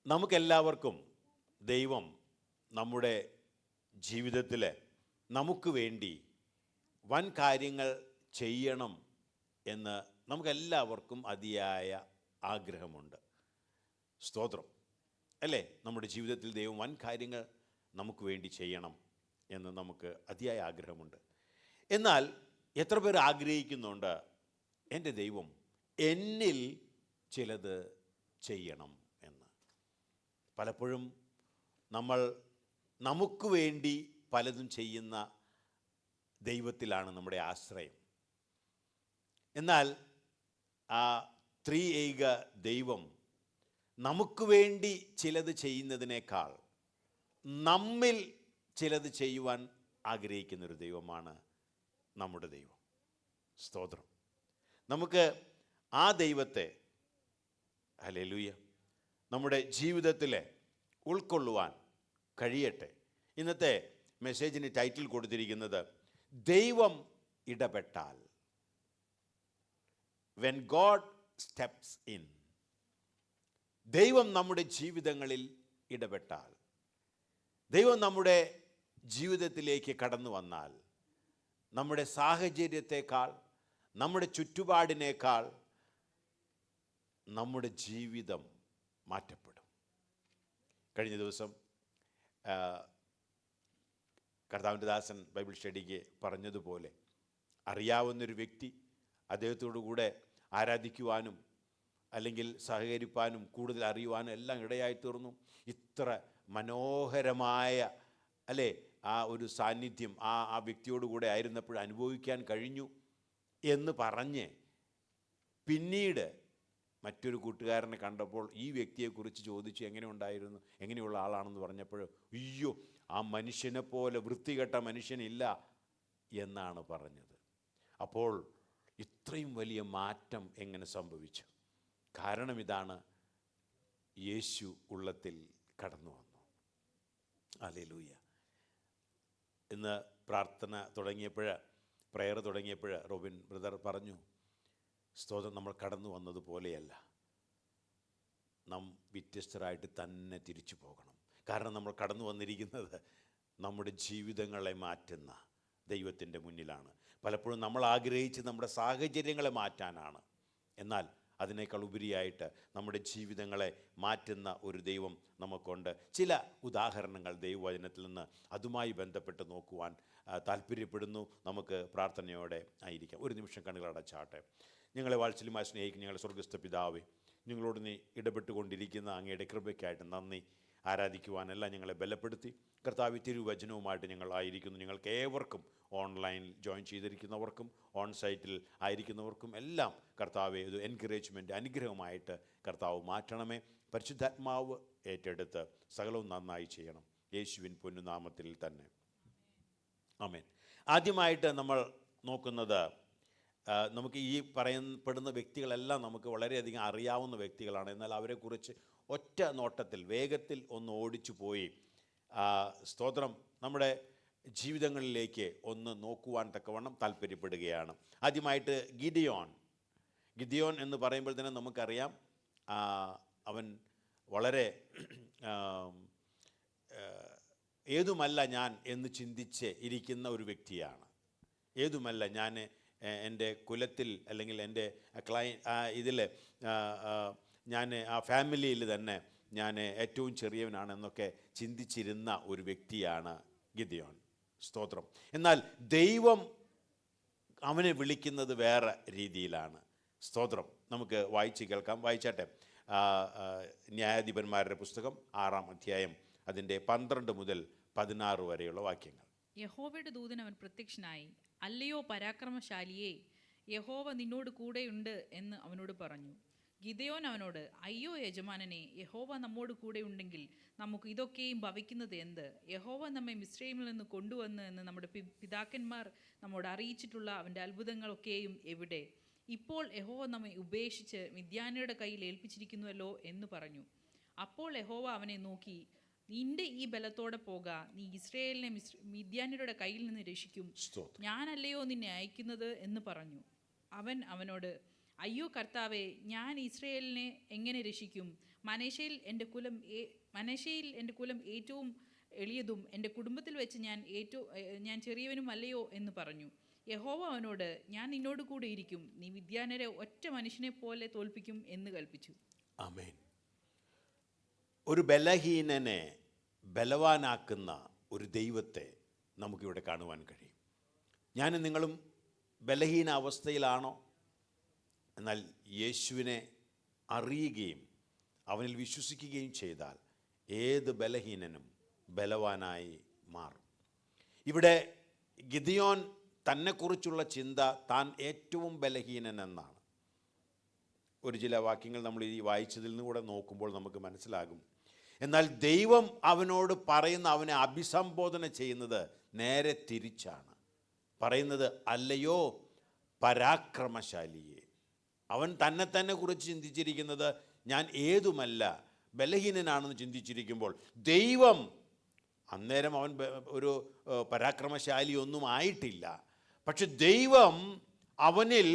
നമുക്കെല്ലാവർക്കും ദൈവം നമ്മുടെ ജീവിതത്തിൽ നമുക്ക് വേണ്ടി വൻ കാര്യങ്ങൾ ചെയ്യണം എന്ന് നമുക്കെല്ലാവർക്കും അതിയായ ആഗ്രഹമുണ്ട്. സ്തോത്രം അല്ലേ? നമ്മുടെ ജീവിതത്തിൽ ദൈവം വൻ കാര്യങ്ങൾ നമുക്ക് വേണ്ടി ചെയ്യണം എന്ന് നമുക്ക് അതിയായ ആഗ്രഹമുണ്ട്. എന്നാൽ എത്ര പേർ ആഗ്രഹിക്കുന്നുണ്ട് എൻ്റെ ദൈവം എന്നിൽ ചിലത് ചെയ്യണം എന്ന്? പലപ്പോഴും നമ്മൾ നമുക്ക് വേണ്ടി പലതും ചെയ്യുന്ന ദൈവത്തിലാണ് നമ്മുടെ ആശ്രയം. എന്നാൽ ആ ത്രിയേക ദൈവം നമുക്ക് വേണ്ടി ചിലത് ചെയ്യുന്നതിനേക്കാൾ നമ്മിൽ ചിലത് ചെയ്യുവാൻ ആഗ്രഹിക്കുന്നൊരു ദൈവമാണ് നമ്മുടെ ദൈവം. സ്തോത്രം. നമുക്ക് ആ ദൈവത്തെ ഹല്ലേലൂയ നമ്മുടെ ജീവിതത്തിൽ ഉൾക്കൊള്ളുവാൻ കഴിയട്ടെ. ഇന്നത്തെ മെസ്സേജിന് ടൈറ്റിൽ കൊടുത്തിരിക്കുന്നത് ദൈവം ഇടപെട്ടാൽ. When God steps in. ദൈവം നമ്മുടെ ജീവിതങ്ങളിൽ ഇടപെട്ടാൽ, ദൈവം നമ്മുടെ ജീവിതത്തിലേക്ക് കടന്നു വന്നാൽ നമ്മുടെ സാഹചര്യത്തെക്കാൾ, നമ്മുടെ ചുറ്റുപാടിനേക്കാൾ നമ്മുടെ ജീവിതം മാറ്റപ്പെടും. കഴിഞ്ഞ ദിവസം കർത്താവിൻ്റെ ദാസൻ ബൈബിൾ സ്റ്റഡിക്ക് പറഞ്ഞതുപോലെ അറിയാവുന്നൊരു വ്യക്തി അദ്ദേഹത്തോടു കൂടെ ആരാധിക്കുവാനും അല്ലെങ്കിൽ സഹകരിപ്പാനും കൂടുതൽ അറിയുവാനും എല്ലാം ഇടയായി തീർന്നു. ഇത്ര മനോഹരമായ അല്ലേ ആ ഒരു സാന്നിധ്യം ആ വ്യക്തിയോടുകൂടെ ആയിരുന്നപ്പോൾ അനുഭവിക്കാൻ കഴിഞ്ഞു എന്ന് പറഞ്ഞ് പിന്നീട് മറ്റൊരു കൂട്ടുകാരനെ കണ്ടപ്പോൾ ഈ വ്യക്തിയെക്കുറിച്ച് ചോദിച്ചു, എങ്ങനെ ഉണ്ടായിരുന്നു, എങ്ങനെയുള്ള ആളാണെന്ന് പറഞ്ഞപ്പോൾ അയ്യോ ആ മനുഷ്യനെ പോലെ വൃത്തികെട്ട മനുഷ്യനില്ല എന്നാണ് പറഞ്ഞത്. അപ്പോൾ ഇത്രയും വലിയ മാറ്റം എങ്ങനെ സംഭവിച്ചു? കാരണം ഇതാണ്, യേശു ഉള്ളത്തിൽ കടന്നു വന്നു. ഹല്ലേലൂയ. ഇന്ന് പ്രാർത്ഥന തുടങ്ങിയപ്പോൾ, പ്രയർ തുടങ്ങിയപ്പോൾ റോബിൻ ബ്രദർ പറഞ്ഞു, സ്തോത്രം, നമ്മൾ കടന്നു വന്നതുപോലെയല്ല, നാം വ്യത്യസ്തരായിട്ട് തന്നെ തിരിച്ചു പോകണം. കാരണം നമ്മൾ കടന്നു വന്നിരിക്കുന്നത് നമ്മുടെ ജീവിതങ്ങളെ മാറ്റുന്ന ദൈവത്തിൻ്റെ മുന്നിലാണ്. പലപ്പോഴും നമ്മൾ ആഗ്രഹിച്ച് നമ്മുടെ സാഹചര്യങ്ങളെ മാറ്റാനാണ്. എന്നാൽ അതിനേക്കാൾ ഉപരിയായിട്ട് നമ്മുടെ ജീവിതങ്ങളെ മാറ്റുന്ന ഒരു ദൈവം നമുക്കുണ്ട്. ചില ഉദാഹരണങ്ങൾ ദൈവവചനത്തിൽ നിന്ന് അതുമായി ബന്ധപ്പെട്ട് നോക്കുവാൻ താല്പര്യപ്പെടുന്നു. നമുക്ക് പ്രാർത്ഥനയോടെ ആയിരിക്കാം. ഒരു നിമിഷം കണ്ണുകളടച്ചാട്ടെ. ഞങ്ങളെ വാത്സല്യമായി സ്നേഹിക്കുന്ന ഞങ്ങളുടെ സ്വർഗ്ഗസ്ഥ പിതാവേ, ഞങ്ങളോട് നീ ഇടപെട്ടുകൊണ്ടിരിക്കുന്ന അങ്ങയുടെ കൃപയ്ക്കായിട്ട് നന്ദി. ആരാധിക്കുവാനല്ല ഞങ്ങളെ ബലപ്പെടുത്തി കർത്താവ് തിരുവചനവുമായിട്ട് ഞങ്ങളായിരിക്കുന്നു. ഞങ്ങൾക്ക് ഏവർക്കും ഓൺലൈനിൽ ജോയിൻ ചെയ്തിരിക്കുന്നവർക്കും ഓൺ സൈറ്റിൽ ആയിരിക്കുന്നവർക്കും എല്ലാം കർത്താവെ ഒരു എൻകറേജ്മെൻറ്റ്, അനുഗ്രഹമായിട്ട് കർത്താവ് മാറ്റണമേ. പരിശുദ്ധാത്മാവ് ഏറ്റെടുത്ത് സകലവും നന്നായി ചെയ്യണം. യേശുവിൻ പൊന്നുനാമത്തിൽ തന്നെ ആമേൻ. ആദ്യമായിട്ട് നമ്മൾ നോക്കുന്നത്, നമുക്ക് ഈ പറയപ്പെടുന്ന വ്യക്തികളെല്ലാം നമുക്ക് വളരെയധികം അറിയാവുന്ന വ്യക്തികളാണ്. എന്നാൽ അവരെക്കുറിച്ച് ഒറ്റ നോട്ടത്തിൽ വേഗത്തിൽ ഒന്ന് ഓടിച്ചു പോയി സ്തോത്രം നമ്മുടെ ജീവിതങ്ങളിലേക്ക് ഒന്ന് നോക്കുവാൻ തക്കവണ്ണം താല്പര്യപ്പെടുകയാണ്. ആദ്യമായിട്ട് ഗിദിയോൻ എന്ന് പറയുമ്പോൾ തന്നെ നമുക്കറിയാം, അവൻ വളരെ ഏതുമല്ല ഞാൻ എന്ന് ചിന്തിച്ച് ഇരിക്കുന്ന ഒരു വ്യക്തിയാണ്. ഏതുമല്ല ഞാൻ എൻ്റെ കുലത്തിൽ അല്ലെങ്കിൽ എൻ്റെ ഇതിൽ ഞാൻ ആ ഫാമിലിയിൽ തന്നെ ഞാൻ ഏറ്റവും ചെറിയവനാണെന്നൊക്കെ ചിന്തിച്ചിരുന്ന ഒരു വ്യക്തിയാണ് ഗിദിയോൻ. സ്തോത്രം. എന്നാൽ ദൈവം അവനെ വിളിക്കുന്നത് വേറെ രീതിയിലാണ്. സ്തോത്രം. നമുക്ക് വായിച്ച് കേൾക്കാം. വായിച്ചാട്ടെ. ന്യായാധിപന്മാരുടെ പുസ്തകം 6-ാം അധ്യായം അതിൻ്റെ 12 മുതൽ 16 വരെയുള്ള വാക്യങ്ങൾ. യഹോവയുടെ ദൂതൻ അവൻ പ്രത്യക്ഷനായി, അല്ലയോ പരാക്രമശാലിയേ, യഹോവ നിന്നോട് കൂടെയുണ്ട് എന്ന് അവനോട് പറഞ്ഞു. ഗിദെയോൻ അവനോട്, അയ്യോ യജമാനനെ, യഹോവ നമ്മോട് കൂടെ ഉണ്ടെങ്കിൽ നമുക്ക് ഇതൊക്കെയും ഭവിക്കുന്നത് എന്ത്? യഹോവ നമ്മെ മിസ്രയീമിൽ നിന്ന് കൊണ്ടുവന്ന് എന്ന് നമ്മുടെ പിതാക്കന്മാർ നമ്മോട് അറിയിച്ചിട്ടുള്ള അവൻ്റെ അത്ഭുതങ്ങളൊക്കെയും എവിടെ? ഇപ്പോൾ യഹോവ നമ്മെ ഉപേക്ഷിച്ച് മിദ്യാന്യരുടെ കയ്യിൽ ഏൽപ്പിച്ചിരിക്കുന്നുവല്ലോ എന്ന് പറഞ്ഞു. അപ്പോൾ യഹോവ അവനെ നോക്കി, നിന്റെ ഈ ബലത്തോടെ പോക, നീ ഇസ്രായേലിനെ മിദ്യാന്യരുടെ കയ്യിൽ നിന്ന് രക്ഷിക്കും. ഞാനല്ലയോ നിന്നെ അയക്കുന്നത് എന്ന് പറഞ്ഞു. അവൻ അവനോട്, അയ്യോ കർത്താവേ, ഞാൻ ഇസ്രായേലിനെ എങ്ങനെ രക്ഷിക്കും? മനേശയിൽ എൻ്റെ കുലം ഏറ്റവും എളിയതും എൻ്റെ കുടുംബത്തിൽ വെച്ച് ഞാൻ ചെറിയവനും അല്ലയോ എന്ന് പറഞ്ഞു. യഹോവ അവനോട്, ഞാൻ നിന്നോട് കൂടെ ഇരിക്കും, നീ മിദ്യാന്യരെ ഒറ്റ മനുഷ്യനെ പോലെ തോൽപ്പിക്കും എന്ന് കൽപ്പിച്ചു. ആമേൻ. ഒരു ബലഹീനനെ ബലവാനാക്കുന്ന ഒരു ദൈവത്തെ നമുക്കിവിടെ കാണുവാൻ കഴിയും. ഞാനും നിങ്ങളും ബലഹീന അവസ്ഥയിലാണോ? എന്നാൽ യേശുവിനെ അറിയുകയും അവനിൽ വിശ്വസിക്കുകയും ചെയ്താൽ ഏത് ബലഹീനനും ബലവാനായി മാറും. ഇവിടെ ഗിദെയോൻ തന്നെക്കുറിച്ചുള്ള ചിന്ത താൻ ഏറ്റവും ബലഹീനനെന്നാണ്. ഒരു ചില വാക്യങ്ങൾ നമ്മൾ ഈ വായിച്ചതിൽ നിന്ന് കൂടെ നോക്കുമ്പോൾ നമുക്ക് മനസ്സിലാകും. എന്നാൽ ദൈവം അവനോട് പറയുന്ന, അവനെ അഭിസംബോധന ചെയ്യുന്നത് നേരെ തിരിച്ചാണ്. പറയുന്നത്, അല്ലയോ പരാക്രമശാലിയെ. അവൻ തന്നെ കുറിച്ച് ചിന്തിച്ചിരിക്കുന്നത് ഞാൻ ഏതുമല്ല, ബലഹീനനാണെന്ന് ചിന്തിച്ചിരിക്കുമ്പോൾ ദൈവം, അന്നേരം അവൻ ഒരു പരാക്രമശാലി ഒന്നും ആയിട്ടില്ല, പക്ഷെ ദൈവം അവനിൽ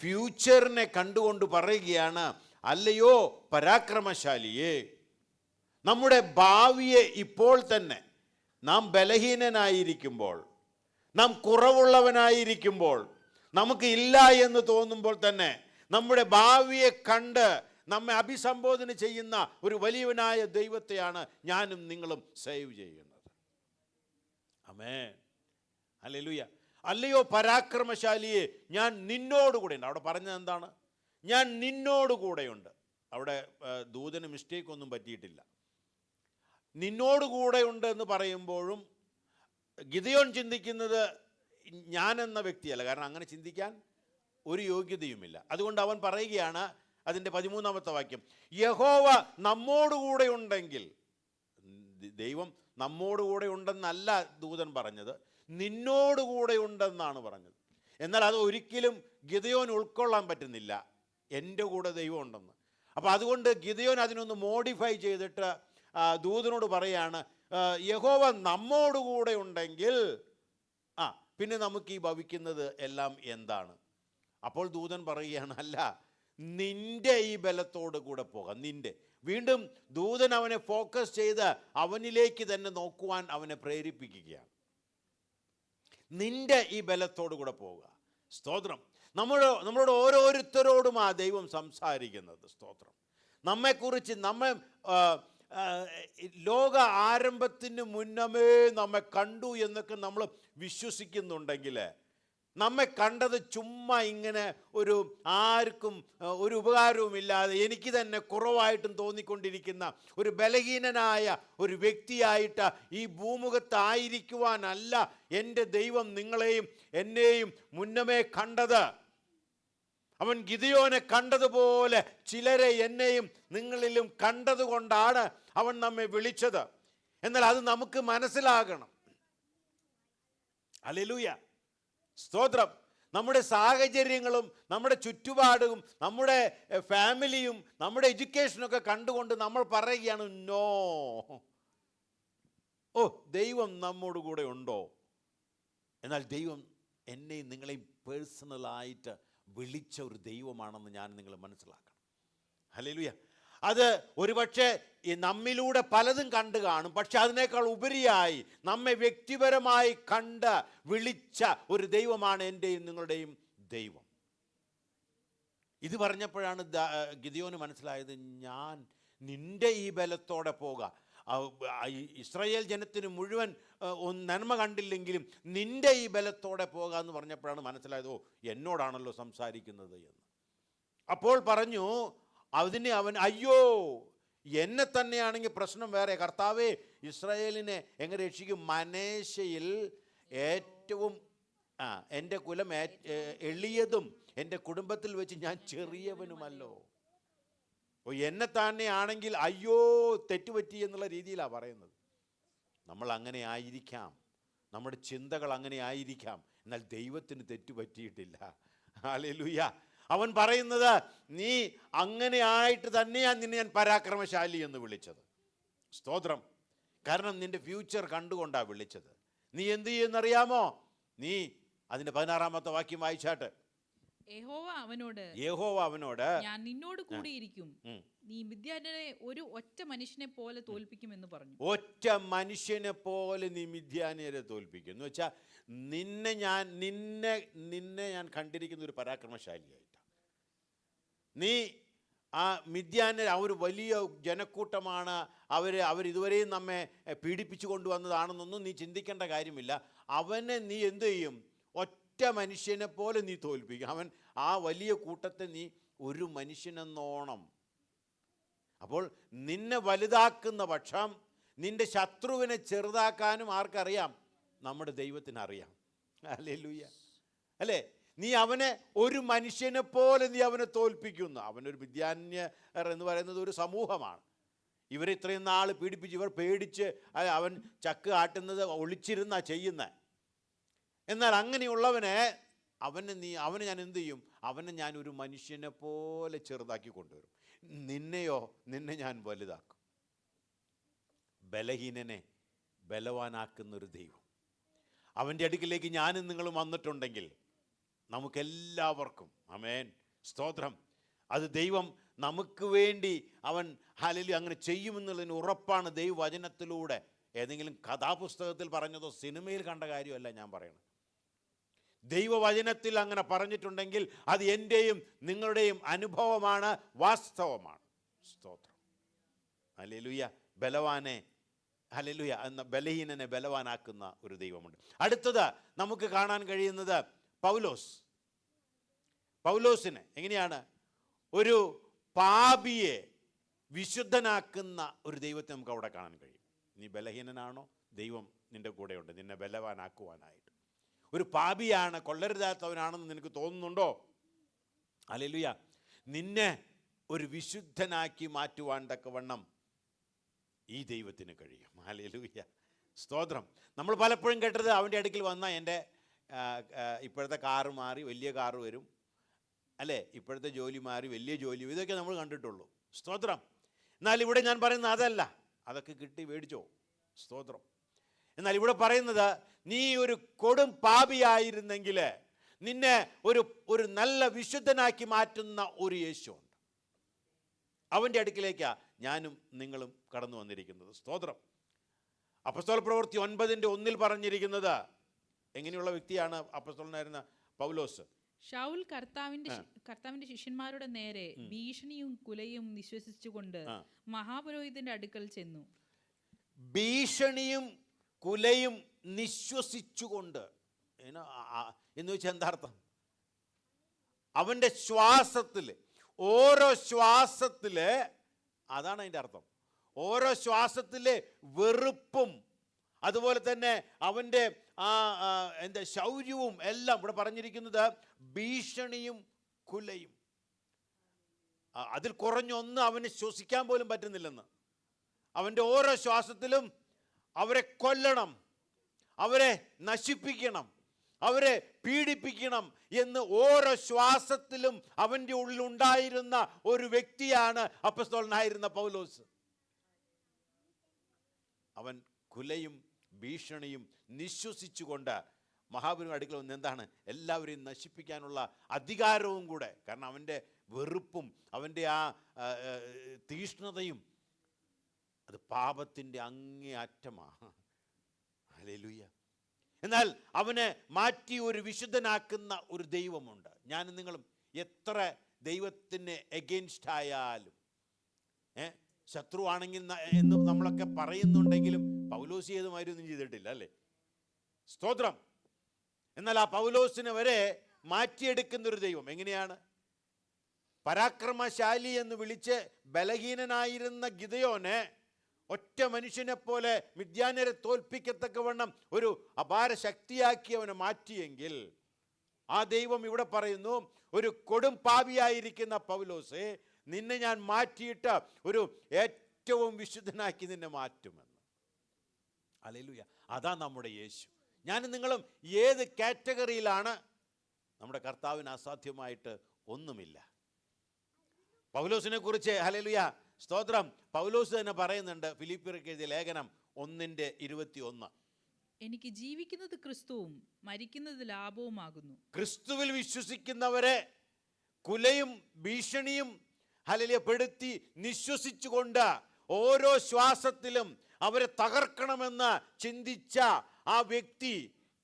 ഫ്യൂച്ചറിനെ കണ്ടുകൊണ്ട് പറയുകയാണ്, അല്ലയോ പരാക്രമശാലിയെ. നമ്മുടെ ഭാവിയെ ഇപ്പോൾ തന്നെ നാം ബലഹീനനായിരിക്കുമ്പോൾ, നാം കുറവുള്ളവനായിരിക്കുമ്പോൾ, നമുക്ക് ഇല്ല എന്ന് തോന്നുമ്പോൾ തന്നെ നമ്മുടെ ഭാവിയെ കണ്ട് നമ്മെ അഭിസംബോധന ചെയ്യുന്ന ഒരു വലിയവനായ ദൈവത്തെയാണ് ഞാനും നിങ്ങളും സേവ് ചെയ്യുന്നത്. ആമേൻ, ഹല്ലേലൂയ. അല്ലയോ പരാക്രമശാലിയെ, ഞാൻ നിന്നോടുകൂടെയുണ്ട്. അവിടെ പറഞ്ഞത് എന്താണ്? ഞാൻ നിന്നോടുകൂടെയുണ്ട്. അവിടെ ദൂതന് മിസ്റ്റേക്ക് ഒന്നും പറ്റിയിട്ടില്ല. നിന്നോടുകൂടെയുണ്ട് എന്ന് പറയുമ്പോഴും ഗിദെയോൻ ചിന്തിക്കുന്നത് ഞാനെന്ന വ്യക്തിയല്ല, കാരണം അങ്ങനെ ചിന്തിക്കാൻ ഒരു യോഗ്യതയുമില്ല. അതുകൊണ്ട് അവൻ പറയുകയാണ്, അതിൻ്റെ 13-ാമത്തെ വാക്യം, യഹോവ നമ്മോടുകൂടെ ഉണ്ടെങ്കിൽ. ദൈവം നമ്മോടുകൂടെ ഉണ്ടെന്നല്ല ദൂതൻ പറഞ്ഞത്, നിന്നോടുകൂടെ ഉണ്ടെന്നാണ് പറഞ്ഞത്. എന്നാൽ അത് ഒരിക്കലും ഗിദെയോൻ ഉൾക്കൊള്ളാൻ പറ്റുന്നില്ല, എൻ്റെ കൂടെ ദൈവം ഉണ്ടെന്ന്. അപ്പോൾ അതുകൊണ്ട് ഗിദെയോൻ അതിനൊന്ന് മോഡിഫൈ ചെയ്തിട്ട് ദൂതനോട് പറയാണ്, യഹോവ നമ്മോടുകൂടെ ഉണ്ടെങ്കിൽ പിന്നെ നമുക്ക് ഈ ഭവിക്കുന്നത് എല്ലാം എന്താണ്? അപ്പോൾ ദൂതൻ പറയുകയാണ്, അല്ല, നിൻ്റെ ഈ ബലത്തോട് കൂടെ പോകാം. നിൻ്റെ, വീണ്ടും ദൂതൻ അവനെ ഫോക്കസ് ചെയ്ത് അവനിലേക്ക് തന്നെ നോക്കുവാൻ അവനെ പ്രേരിപ്പിക്കുകയാണ്. നിൻ്റെ ഈ ബലത്തോട് കൂടെ പോവുക. സ്തോത്രം. നമ്മളോട് ഓരോരുത്തരോടും ആ ദൈവം സംസാരിക്കുന്നത്. സ്തോത്രം. നമ്മെക്കുറിച്ച് ലോക ആരംഭത്തിന് മുന്നമേ നമ്മെ കണ്ടു എന്നൊക്കെ നമ്മൾ വിശ്വസിക്കുന്നുണ്ടെങ്കിൽ, നമ്മെ കണ്ടത് ചുമ്മാ ഇങ്ങനെ ആർക്കും ഒരു ഉപകാരവുമില്ലാതെ എനിക്ക് തന്നെ കുറവായിട്ടും തോന്നിക്കൊണ്ടിരിക്കുന്ന ഒരു ബലഹീനനായ ഒരു വ്യക്തിയായിട്ട് ഈ ഭൂമുഖത്തായിരിക്കുവാനല്ല എൻ്റെ ദൈവം നിങ്ങളെയും എന്നെയും മുന്നമേ കണ്ടത്. അവൻ ഗിദെയോനെ കണ്ടതുപോലെ ചിലരെ എന്നെയും നിങ്ങളിലും കണ്ടതുകൊണ്ടാണ് അവൻ നമ്മെ വിളിച്ചത്. എന്നാൽ അത് നമുക്ക് മനസ്സിലാകണം. ഹല്ലേലൂയ, സ്തോത്രം. നമ്മുടെ സാഹചര്യങ്ങളും നമ്മുടെ ചുറ്റുപാടും നമ്മുടെ ഫാമിലിയും നമ്മുടെ എഡ്യൂക്കേഷനൊക്കെ കണ്ടുകൊണ്ട് നമ്മൾ പറയുകയാണ്, നോ, ദൈവം നമ്മോട് കൂടെ ഉണ്ടോ? എന്നാൽ ദൈവം എന്നെയും നിങ്ങളെയും പേഴ്സണലായിട്ട് വിളിച്ച ഒരു ദൈവമാണെന്ന് ഞാൻ നിങ്ങൾ മനസ്സിലാക്കണം. ഹല്ലേലൂയ. അത് ഒരുപക്ഷെ നമ്മിലൂടെ പലതും കണ്ടു കാണും, പക്ഷെ അതിനേക്കാൾ ഉപരിയായി നമ്മെ വ്യക്തിപരമായി കണ്ട് വിളിച്ച ഒരു ദൈവമാണ് എൻ്റെയും നിങ്ങളുടെയും ദൈവം. ഇത് പറഞ്ഞപ്പോഴാണ് ഗിദെയോന് മനസ്സിലായത്, ഞാൻ നിൻ്റെ ഈ ബലത്തോടെ പോകാം. ഇസ്രായേൽ ജനത്തിന് മുഴുവൻ നന്മ കണ്ടില്ലെങ്കിലും നിൻ്റെ ഈ ബലത്തോടെ പോകാമെന്ന് പറഞ്ഞപ്പോഴാണ് മനസ്സിലായത്, എന്നോടാണല്ലോ സംസാരിക്കുന്നത് എന്ന്. അപ്പോൾ പറഞ്ഞു, അതിന് അവൻ, അയ്യോ, എന്നെ തന്നെയാണെങ്കിൽ പ്രശ്നം വേറെ. കർത്താവേ, ഇസ്രായേലിനെ എങ്ങനെ രക്ഷിക്കും? മനേശയിൽ ഏറ്റവും എൻ്റെ കുലം എളിയതും എൻ്റെ കുടുംബത്തിൽ വെച്ച് ഞാൻ ചെറിയവനുമല്ലോ. എന്നെ തന്നെയാണെങ്കിൽ അയ്യോ തെറ്റുപറ്റി എന്നുള്ള രീതിയിലാണ് പറയുന്നത്. നമ്മൾ അങ്ങനെ ആയിരിക്കാം, നമ്മുടെ ചിന്തകൾ അങ്ങനെ ആയിരിക്കാം, എന്നാൽ ദൈവത്തിന് തെറ്റുപറ്റിയിട്ടില്ല. ഹല്ലേലൂയ. അവൻ പറയുന്നത്, നീ അങ്ങനെ ആയിട്ട് തന്നെയാണ് നിന്നെ ഞാൻ പരാക്രമശാലി എന്ന് വിളിച്ചത്. സ്തോത്രം. കാരണം നിൻ്റെ ഫ്യൂച്ചർ കണ്ടുകൊണ്ടാണ് വിളിച്ചത്. നീ എന്ത് ചെയ്യുമെന്നറിയാമോ? നീ അതിൻ്റെ 16-ാമത്തെ വാക്യം വായിച്ചാട്ട്. യഹോവ അവനോട് യഹോവ അവനോട് ഞാൻ നിന്നോട് കൂടിയിരിക്കും, ഉം. നീ മിദ്യാന്യരെ ഒരു ഒറ്റ മനുഷ്യനെ പോലെ തോൽപ്പിക്കുമെന്ന് പറഞ്ഞു. ഒറ്റ മനുഷ്യനെ പോലെ നീ മിദ്യാന്യരെ തോൽപ്പിക്കും എന്ന് വെച്ചാൽ നിന്നെ ഞാൻ കണ്ടിരിക്കുന്ന ഒരു പരാക്രമശാലിയായിട്ടാണ്. നീ ആ മിദ്യാന്യർ അവർ വലിയ ജനക്കൂട്ടമാണ്, അവരിതുവരെയും നമ്മെ പീഡിപ്പിച്ചു കൊണ്ടുവന്നതാണെന്നൊന്നും നീ ചിന്തിക്കേണ്ട കാര്യമില്ല. അവനെ നീ എന്തു ചെയ്യും? ഒറ്റ മനുഷ്യനെ പോലെ നീ തോൽപ്പിക്കും. അവൻ ആ വലിയ കൂട്ടത്തെ നീ ഒരു മനുഷ്യനെന്നോണം. അപ്പോൾ നിന്നെ വലുതാക്കുന്ന പക്ഷം നിന്റെ ശത്രുവിനെ ചെറുതാക്കാനും ആർക്കറിയാം? നമ്മുടെ ദൈവത്തിനറിയാം. ഹല്ലേലൂയ. അല്ലേ? നീ അവനെ ഒരു മനുഷ്യനെ പോലെ നീ അവനെ തോൽപ്പിക്കുന്നു. അവനൊരു മിദ്യാന്യർ എന്ന് പറയുന്നത് ഒരു സമൂഹമാണ്. ഇവരെ ഇത്രയും നാൾ പീഡിപ്പിച്ച് ഇവർ പേടിച്ച് അവൻ ചക്ക് ആട്ടുന്നത് ഒളിച്ചിരുന്നാ ചെയ്യുന്നത്. എന്നാൽ അങ്ങനെയുള്ളവനെ അവനെ ഞാൻ എന്തു ചെയ്യും? അവനെ ഞാൻ ഒരു മനുഷ്യനെ പോലെ ചെറുതാക്കി കൊണ്ടുവരും. നിന്നെ ഞാൻ വലുതാക്കും. ബലഹീനനെ ബലവാനാക്കുന്നൊരു ദൈവം. അവൻ്റെ അടുക്കിലേക്ക് ഞാനും നിങ്ങളും വന്നിട്ടുണ്ടെങ്കിൽ നമുക്കെല്ലാവർക്കും, ആമേൻ, സ്തോത്രം, അത് ദൈവം നമുക്ക് വേണ്ടി അവൻ ഹല്ലേലൂയ അങ്ങനെ ചെയ്യുമെന്നുള്ളതിന് ഉറപ്പാണ് ദൈവവചനത്തിലൂടെ. ഏതെങ്കിലും കഥാപുസ്തകത്തിൽ പറഞ്ഞതോ സിനിമയിൽ കണ്ട കാര്യമല്ല ഞാൻ പറയണത്. ദൈവവചനത്തിൽ അങ്ങനെ പറഞ്ഞിട്ടുണ്ടെങ്കിൽ അത് എൻ്റെയും നിങ്ങളുടെയും അനുഭവമാണ്, വാസ്തവമാണ്. സ്തോത്രം. ഹല്ലേലൂയ. ഹല്ലേലൂയ എന്ന ബലഹീനനെ ബലവാനാക്കുന്ന ഒരു ദൈവമുണ്ട്. അടുത്തത് നമുക്ക് കാണാൻ കഴിയുന്നത് പൗലോസിനെ എങ്ങനെയാണ് ഒരു പാപിയെ വിശുദ്ധനാക്കുന്ന ഒരു ദൈവത്തെ നമുക്ക് അവിടെ കാണാൻ കഴിയും. നീ ബലഹീനനാണോ? ദൈവം നിൻ്റെ കൂടെയുണ്ട് നിന്നെ ബലവാനാക്കുവാനായിട്ട്. ഒരു പാപിയാണ്, കൊള്ളരുതാത്തവനാണെന്ന് നിനക്ക് തോന്നുന്നുണ്ടോ? ഹല്ലേലൂയ. നിന്നെ ഒരു വിശുദ്ധനാക്കി മാറ്റുവാൻ തക്കവണ്ണം ഈ ദൈവത്തിന് കഴിയും. ഹല്ലേലൂയ. സ്തോത്രം. നമ്മൾ പലപ്പോഴും കേട്ടത് അവൻ്റെ അടുക്കൽ വന്നാൽ എൻ്റെ ഇപ്പോഴത്തെ കാറ് മാറി വലിയ കാറ് വരും, അല്ലേ? ഇപ്പോഴത്തെ ജോലി മാറി വലിയ ജോലി, ഇതൊക്കെ നമ്മൾ കണ്ടിട്ടുള്ളൂ. സ്തോത്രം. എന്നാൽ ഇവിടെ ഞാൻ പറയുന്നത് അതല്ല. അതൊക്കെ കിട്ടി മേടിച്ചോ. സ്തോത്രം. എന്നാൽ ഇവിടെ പറയുന്നത് നീ ഒരു കൊടും പാപിയായിരുന്നെങ്കിൽ നിന്നെ ഒരു നല്ല വിശുദ്ധനാക്കി മാറ്റുന്ന ഒരു യേശുണ്ട്. അവൻ്റെ അടുക്കിലേക്കാണ് ഞാനും നിങ്ങളും കടന്നു വന്നിരിക്കുന്നത്. സ്തോത്രം. അപ്പോസ്തല പ്രവൃത്തി 9:1 പറഞ്ഞിരിക്കുന്നത് എങ്ങനെയുള്ള വ്യക്തിയാണ് അപ്പോസ്തലനായിരുന്ന പൗലോസ്? ശൗൽ കർത്താവിന്റെ ശിഷ്യന്മാരുടെ നേരെ ഭീഷണിയും കുലയും വിശ്വസിച്ചുകൊണ്ട് മഹാപുരോഹിതന്റെ അടുക്കൽ ചെന്നു. ഭീഷണിയും കുലയും നിശ്വസിച്ചുകൊണ്ട് എന്ന് വെച്ചാൽ എന്താ അർത്ഥം? അവൻ്റെ ശ്വാസത്തില്, ഓരോ ശ്വാസത്തില്, അതാണ് അതിൻ്റെ അർത്ഥം. ഓരോ ശ്വാസത്തിലെ വെറുപ്പും അതുപോലെ തന്നെ അവൻ്റെ ശൗര്യവും എല്ലാം ഇവിടെ പറഞ്ഞിരിക്കുന്നത് ഭീഷണിയും കുലയും. അതിൽ കുറഞ്ഞൊന്നും അവന് ശ്വസിക്കാൻ പോലും പറ്റുന്നില്ലെന്ന്. അവൻ്റെ ഓരോ ശ്വാസത്തിലും അവരെ കൊല്ലണം, അവരെ നശിപ്പിക്കണം, അവരെ പീഡിപ്പിക്കണം എന്ന് ഓരോ ശ്വാസത്തിലും അവൻ്റെ ഉള്ളിലുണ്ടായിരുന്ന ഒരു വ്യക്തിയാണ് അപ്പോസ്തലനായിരുന്ന പൗലോസ്. അവൻ കുലയും ഭീഷണിയും നിശ്വസിച്ചുകൊണ്ട് മഹാപുരോഹിതന്റെ അടുക്കൽ വന്ന് എന്താണ്? എല്ലാവരെയും നശിപ്പിക്കാനുള്ള അധികാരവും കൂടെ. കാരണം അവൻ്റെ വെറുപ്പും അവൻ്റെ ആ തീഷ്ണതയും അത് പാപത്തിൻ്റെ അങ്ങേ അറ്റമാണ്. ഹല്ലേലൂയ. എന്നാൽ അവനെ മാറ്റി ഒരു വിശുദ്ധനാക്കുന്ന ഒരു ദൈവമുണ്ട്. ഞാനും നിങ്ങളും എത്ര ദൈവത്തിന് എഗെയിൻസ്റ്റ് ആയാലും, ശത്രുവാണെങ്കിൽ എന്ന് നമ്മളൊക്കെ പറയുന്നുണ്ടെങ്കിലും പൗലോസ് ചെയ്തുമാരൊന്നും ചെയ്തിട്ടില്ല, അല്ലേ? സ്തോത്രം. എന്നാൽ ആ പൗലോസിനെ വരെ മാറ്റിയെടുക്കുന്നൊരു ദൈവം എങ്ങനെയാണ്? പരാക്രമശാലി എന്ന് വിളിച്ച് ബലഹീനനായിരുന്ന ഗിദെയോനെ ഒറ്റ മനുഷ്യനെ പോലെ മിദ്യാന്യരെ തോൽപ്പിക്കത്തക്കവണ്ണം ഒരു അപാര ശക്തിയാക്കി അവനെ മാറ്റിയെങ്കിൽ ആ ദൈവം ഇവിടെ പറയുന്നു, ഒരു കൊടും പാപിയായിരിക്കുന്ന പൗലോസെ, നിന്നെ ഞാൻ മാറ്റിയിട്ട് ഒരു ഏറ്റവും വിശുദ്ധനാക്കി നിന്നെ മാറ്റുമെന്ന്. ഹല്ലേലൂയ. അതാ നമ്മുടെ യേശു. ഞാനും നിങ്ങളും ഏത് കാറ്റഗറിയിലാണ്? നമ്മുടെ കർത്താവിന് അസാധ്യമായിട്ട് ഒന്നുമില്ല. പൗലോസിനെ കുറിച്ച് ഹല്ലേലൂയ സ്തോത്രം പൗലോസ് തന്നെ പറയുന്നുണ്ട്. ഫിലിപ്പിയർക്ക് എഴുതിയ ലേഖനം 1:21, എനിക്ക് ജീവിക്കുന്നത് ക്രിസ്തുവും മരിക്കുന്നത് ലാഭവുമാകുന്നു. ക്രിസ്തുവിൽ വിശ്വസിക്കുന്നവരെ കുലയും ഭീഷണിയും ഹല്ലേലൂയ പെടുത്തി നിശ്വസിച്ചുകൊണ്ട് ഓരോ ശ്വാസത്തിലും അവരെ തകർക്കണമെന്ന് ചിന്തിച്ച ആ വ്യക്തി,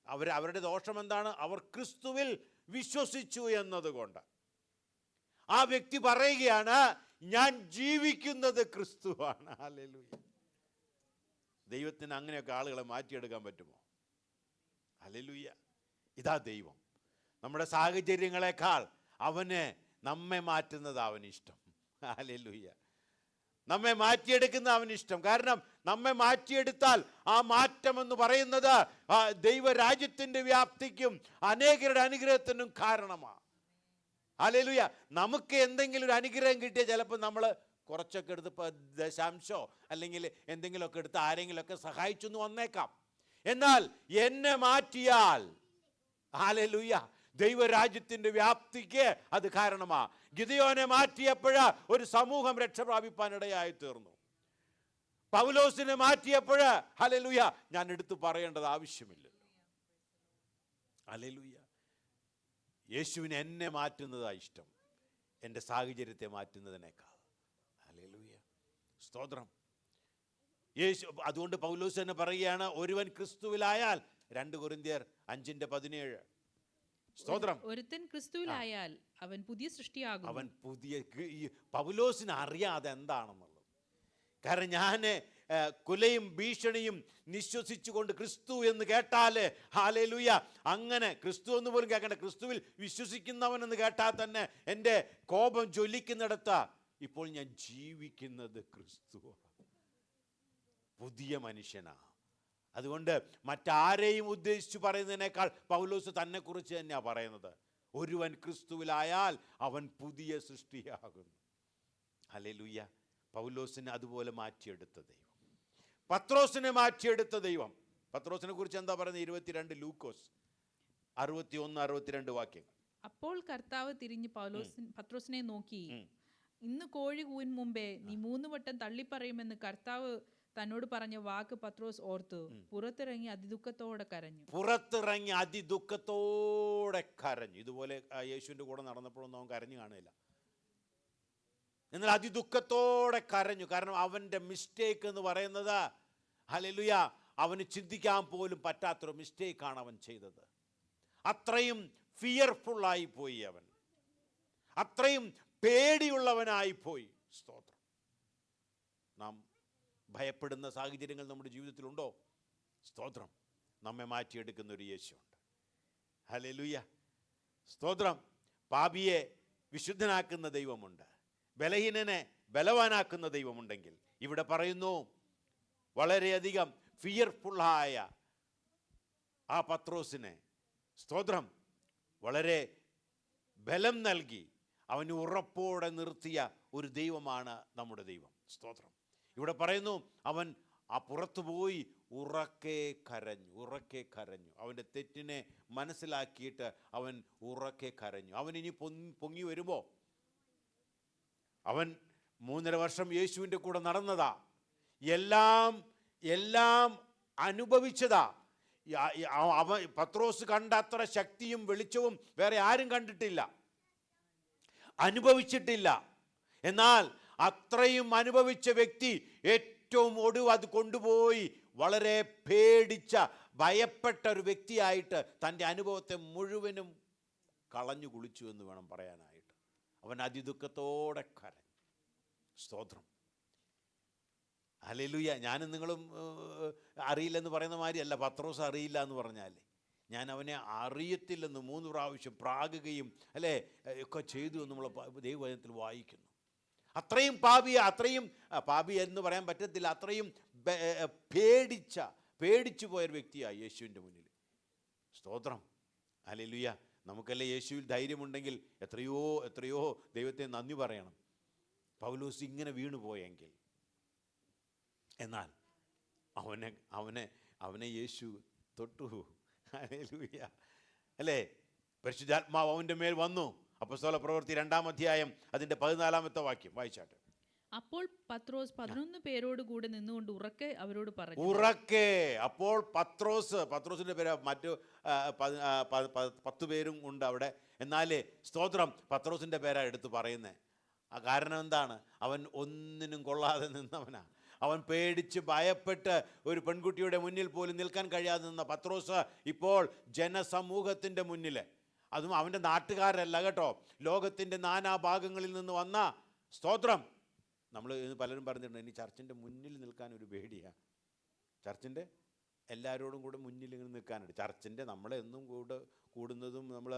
അവരുടെ ദോഷം എന്താണ്? അവർ ക്രിസ്തുവിൽ വിശ്വസിച്ചു എന്നതുകൊണ്ട്. ആ വ്യക്തി പറയുകയാണ്, ഞാൻ ജീവിക്കുന്നത് ക്രിസ്തുവാണ്. ഹല്ലേലൂയ. ദൈവത്തിന് അങ്ങനെയൊക്കെ ആളുകളെ മാറ്റിയെടുക്കാൻ പറ്റുമോ? ഹല്ലേലൂയ. ഇതാ ദൈവം. നമ്മുടെ സാഹചര്യങ്ങളെക്കാൾ നമ്മെ മാറ്റുന്നത് അവനിഷ്ടം. ഹല്ലേലൂയ. നമ്മെ മാറ്റിയെടുക്കുന്ന അവനിഷ്ടം. കാരണം നമ്മെ മാറ്റിയെടുത്താൽ ആ മാറ്റം എന്ന് പറയുന്നത് ദൈവരാജ്യത്തിൻ്റെ വ്യാപ്തിക്കും അനേകരുടെ അനുഗ്രഹത്തിനും കാരണമാണ്. ഹല്ലേലൂയ. നമുക്ക് എന്തെങ്കിലും ഒരു അനുഗ്രഹം കിട്ടിയാൽ ചിലപ്പോൾ നമ്മൾ കുറച്ചൊക്കെ എടുത്ത് ദശാംശോ അല്ലെങ്കിൽ എന്തെങ്കിലുമൊക്കെ എടുത്ത് ആരെങ്കിലുമൊക്കെ സഹായിച്ചു എന്ന് വന്നേക്കാം. എന്നാൽ എന്നെ മാറ്റിയാൽ ഹല്ലേലൂയ ദൈവരാജ്യത്തിൻ്റെ വ്യാപ്തിക്ക് അത് കാരണമാ. ഗിദെയോനെ മാറ്റിയപ്പോഴ ഒരു സമൂഹം രക്ഷ പ്രാപിപ്പാനിടയായി തീർന്നു. പൗലോസിനെ മാറ്റിയപ്പോഴ ഹല്ലേലൂയ ഞാൻ എടുത്തു പറയേണ്ടത് ആവശ്യമില്ലല്ലോ. ഹല്ലേലൂയ. യേശുവിന് എന്നെ മാറ്റുന്നതാ ഇഷ്ടം, എൻ്റെ സാഹചര്യത്തെ മാറ്റുന്നതിനേക്കാൾ. ഹല്ലേലൂയ. സ്തോത്രം. അതുകൊണ്ട് പൗലോസ് തന്നെ പറയുകയാണ്, ഒരുവൻ ക്രിസ്തുവിലായാൽ 2 കൊരിന്ത്യർ 5:17. സ്തോത്രം. ഒരുത്തൻ ക്രിസ്തുവിലായാൽ അവൻ പുതിയ സൃഷ്ടിയാകും. അവൻ പൗലോസിന് അറിയാതെ എന്താണെന്നുള്ളത്. കാരണം ഞാൻ കുലയും ഭീഷണിയും നിശ്വസിച്ചുകൊണ്ട് ക്രിസ്തു എന്ന് കേട്ടാൽ ഹല്ലേലൂയ, അങ്ങനെ ക്രിസ്തു എന്ന് പോലും കേൾക്കണ്ട, ക്രിസ്തുവിൽ വിശ്വസിക്കുന്നവൻ എന്ന് കേട്ടാൽ തന്നെ എൻ്റെ കോപം ജ്വലിക്കുന്നിടത്ത് ഇപ്പോൾ ഞാൻ ജീവിക്കുന്നത് ക്രിസ്തുവാണ്, പുതിയ മനുഷ്യനാ. അതുകൊണ്ട് മറ്റാരെയും ഉദ്ദേശിച്ച് പറയുന്നതിനേക്കാൾ പൗലോസ് തന്നെക്കുറിച്ച് തന്നെയാണ് പറയുന്നത്. ഒരുവൻ ക്രിസ്തുവിലായാൽ അവൻ പുതിയ സൃഷ്ടിയാകുന്നു. ഹല്ലേലൂയ. പൗലോസിനെ അതുപോലെ മാറ്റിയെടുത്ത ദൈവം, പത്രോസിനെ മാറ്റിയെടുത്ത ദൈവം. പത്രോസിനെ കുറിച്ച് എന്താ പറയുന്നത്? 22 ലൂക്കോസ് 61-62 വാക്യങ്ങൾ. അപ്പോൾ കർത്താവ് തിരിഞ്ഞ് പത്രോസിനെ നോക്കി, ഇന്ന് കോഴി കൂവിൻ മുമ്പേ നീ 3 വട്ടം തള്ളിപ്പറയുമെന്ന് കർത്താവ് തന്നോട് പറഞ്ഞ വാക്ക് പത്രോസ് ഓർത്തു. പുറത്തിറങ്ങി അതിദുഃഖത്തോടെ കരഞ്ഞു. ഇതുപോലെ യേശുവിൻ്റെ കൂടെ നടന്നപ്പോഴൊന്നും അവൻ കരഞ്ഞു കാണില്ല. എന്നാൽ അതിദുഃഖത്തോടെ കരഞ്ഞു. കാരണം അവൻ്റെ മിസ്റ്റേക്ക് എന്ന് പറയുന്നത് ഹല്ലേലൂയ അവന് ചിന്തിക്കാൻ പോലും പറ്റാത്തൊരു മിസ്റ്റേക്കാണ് അവൻ ചെയ്തത്. അത്രയും ഫിയർഫുള്ളായി പോയി അവൻ, അത്രയും പേടിയുള്ളവനായിപ്പോയി. സ്തോത്രം. നാം ഭയപ്പെടുന്ന സാഹചര്യങ്ങൾ നമ്മുടെ ജീവിതത്തിലുണ്ടോ? സ്തോത്രം. നമ്മെ മാറ്റിയെടുക്കുന്ന ഒരു യേശുണ്ട്. ഹല്ലേലൂയ. സ്തോത്രം. പാപിയെ വിശുദ്ധനാക്കുന്ന ദൈവമുണ്ട്, ബലഹീനനെ ബലവാനാക്കുന്ന ദൈവമുണ്ടെങ്കിൽ ഇവിടെ പറയുന്നു, വളരെയധികം ഫിയർഫുള്ളായ ആ പത്രോസിനെ സ്തോത്രം വളരെ ബലം നൽകി അവന് ഉറപ്പോടെ നിർത്തിയ ഒരു ദൈവമാണ് നമ്മുടെ ദൈവം. സ്തോത്രം. ഇവിടെ പറയുന്നു, അവൻ ആ പുറത്തു പോയി ഉറക്കെ കരഞ്ഞു. അവൻ്റെ തെറ്റിനെ മനസ്സിലാക്കിയിട്ട് അവൻ ഉറക്കെ കരഞ്ഞു. അവൻ ഇനി പൊങ്ങി വരുമ്പോൾ, അവൻ 3.5 വർഷം യേശുവിൻ്റെ കൂടെ നടന്നതാ, എല്ലാം അനുഭവിച്ചതാ. പത്രോസ് കണ്ട അത്ര ശക്തിയും വെളിച്ചവും വേറെ ആരും കണ്ടിട്ടില്ല, അനുഭവിച്ചിട്ടില്ല. എന്നാൽ അത്രയും അനുഭവിച്ച വ്യക്തി ഏറ്റവും ഒടുവ് അത് കൊണ്ടുപോയി വളരെ പേടിച്ച ഭയപ്പെട്ട ഒരു വ്യക്തിയായിട്ട് തൻ്റെ അനുഭവത്തെ മുഴുവനും കളഞ്ഞു കുളിച്ചു എന്ന് വേണം പറയാനായിട്ട്. അവൻ അതിദുഃഖത്തോടെ കരഞ്ഞു. സ്തോത്രം. ഹല്ലേലൂയ. ഞാനും നിങ്ങളും അറിയില്ലെന്ന് പറയുന്ന മാതിരിയല്ല പത്രോസ് അറിയില്ല എന്ന് പറഞ്ഞാലേ. ഞാൻ അവനെ അറിയത്തില്ലെന്ന് 3 പ്രാവശ്യം പ്രാകുകയും അല്ലേ ഒക്കെ ചെയ്തു എന്ന് നമ്മൾ ദൈവവചനത്തിൽ വായിക്കുന്നു. അത്രയും പാപി എന്ന് പറയാൻ പറ്റത്തില്ല, അത്രയും പേടിച്ചു പോയൊരു വ്യക്തിയായി യേശുവിൻ്റെ മുന്നിൽ. സ്തോത്രം. ഹല്ലേലൂയ. നമുക്കല്ലേ യേശുവിൽ ധൈര്യമുണ്ടെങ്കിൽ എത്രയോ ദൈവത്തെ നന്ദി പറയണം. പൗലോസ് ഇങ്ങനെ വീണുപോയെങ്കിൽ, എന്നാൽ അവനെ യേശു തൊട്ടു. ഹല്ലേലൂയ. അല്ലേ? പരിശുദ്ധാത്മാവ് അവൻ്റെ മേൽ വന്നു. അപ്പോസ്തല പ്രവൃത്തി 2-ാം അധ്യായം അതിൻ്റെ 14-ാമത്തെ വാക്യം വായിച്ചാട്ടെ. അപ്പോൾ പത്രോസ് 11 പേരോട് കൂടെ നിന്നുകൊണ്ട് ഉറക്കെ അവരോട് പറഞ്ഞു, ഉറക്കെ. അപ്പോൾ പത്രോസിന്റെ പേര് മറ്റു 10 പേരും ഉണ്ട് അവിടെ. എന്നാൽ സ്തോത്രം, പത്രോസിന്റെ പേരാ എടുത്ത് പറയുന്നത്. കാരണം എന്താണ്? അവൻ ഒന്നിനും കൊള്ളാതെ നിന്നവനാ. അവൻ പേടിച്ച് ഭയപ്പെട്ട് ഒരു പെൺകുട്ടിയുടെ മുന്നിൽ പോലും നിൽക്കാൻ കഴിയാതെ നിന്ന പത്രോസ് ഇപ്പോൾ ജനസമൂഹത്തിൻ്റെ മുന്നിൽ, അതും അവൻ്റെ നാട്ടുകാരല്ല കേട്ടോ, ലോകത്തിൻ്റെ നാനാഭാഗങ്ങളിൽ നിന്ന് വന്ന, സ്തോത്രം, നമ്മൾ പലരും പറഞ്ഞിട്ടുണ്ട് ഇനി ചർച്ചിൻ്റെ മുന്നിൽ നിൽക്കാൻ ഒരു പേടിയാണ്. ചർച്ചിൻ്റെ എല്ലാവരോടും കൂടെ മുന്നിൽ ഇങ്ങനെ നിൽക്കാനുണ്ട്. ചർച്ചിൻ്റെ നമ്മളെന്നും കൂടുന്നതും, നമ്മൾ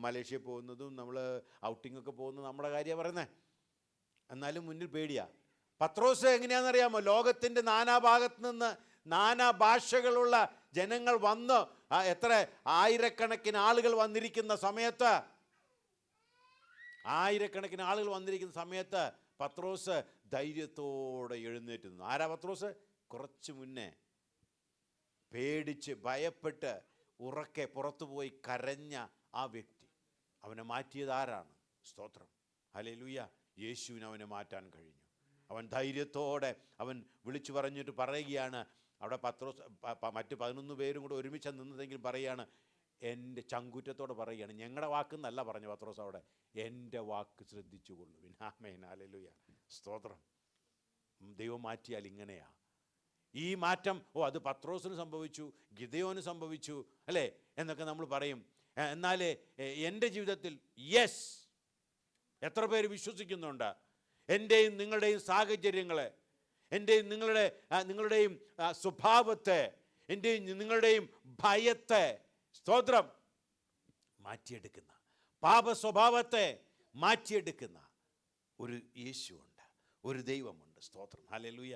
മലേഷ്യ പോകുന്നതും, നമ്മൾ ഔട്ടിങ്ങൊക്കെ പോകുന്നതും നമ്മുടെ കാര്യമാണ് പറയുന്നത്. എന്നാലും മുന്നിൽ പേടിയാണ്. പത്രോസ് എങ്ങനെയാണെന്നറിയാമോ? ലോകത്തിൻ്റെ നാനാഭാഗത്ത് നിന്ന് നാനാ ഭാഷകളുള്ള ജനങ്ങൾ വന്ന്, എത്ര ആയിരക്കണക്കിന് ആളുകൾ വന്നിരിക്കുന്ന സമയത്ത്, പത്രോസ് ധൈര്യത്തോടെ എഴുന്നേറ്റ് നിന്നു. ആരാ പത്രോസ്? കുറച്ച് മുന്നേ പേടിച്ച് ഭയപ്പെട്ട് ഉറക്കെ പുറത്തുപോയി കരഞ്ഞ ആ വ്യക്തി. അവനെ മാറ്റിയത് ആരാണ്? സ്തോത്രം, ഹല്ലേലൂയ. യേശുവിന് അവനെ മാറ്റാൻ കഴിഞ്ഞു. അവൻ ധൈര്യത്തോടെ അവൻ വിളിച്ചു പറഞ്ഞിട്ട് പറയുകയാണ്, അവിടെ പത്രോസ് മറ്റ് 11 പേരും കൂടെ ഒരുമിച്ച് നിന്നതെങ്കിൽ പറയുകയാണ്, എൻ്റെ ചങ്കുറ്റത്തോടെ പറയുകയാണ്, ഞങ്ങളുടെ വാക്കെന്നല്ല പറഞ്ഞു പത്രോസ് അവിടെ, എൻ്റെ വാക്ക് ശ്രദ്ധിച്ചു കൊള്ളുവിൻ. ആമേൻ, ഹല്ലേലൂയ, സ്തോത്രം. ദൈവം മാറ്റിയാൽ ഇങ്ങനെയാ. ഈ മാറ്റം, അത് പത്രോസിന് സംഭവിച്ചു, ഗിദെയോന് സംഭവിച്ചു, അല്ലേ എന്നൊക്കെ നമ്മൾ പറയും. എന്നാൽ എൻ്റെ ജീവിതത്തിൽ യെസ്, എത്ര പേര് വിശ്വസിക്കുന്നുണ്ട്? എൻ്റെയും നിങ്ങളുടെയും സാഹചര്യങ്ങളെ, എൻ്റെയും നിങ്ങളുടെയും സ്വഭാവത്തെ, എൻ്റെയും നിങ്ങളുടെയും ഭയത്തെ, സ്തോത്രം, മാറ്റിയെടുക്കുന്ന, പാപ സ്വഭാവത്തെ മാറ്റിയെടുക്കുന്ന ഒരു യേശുവുണ്ട്, ഒരു ദൈവമുണ്ട്. സ്തോത്രം, ഹല്ലേലൂയ.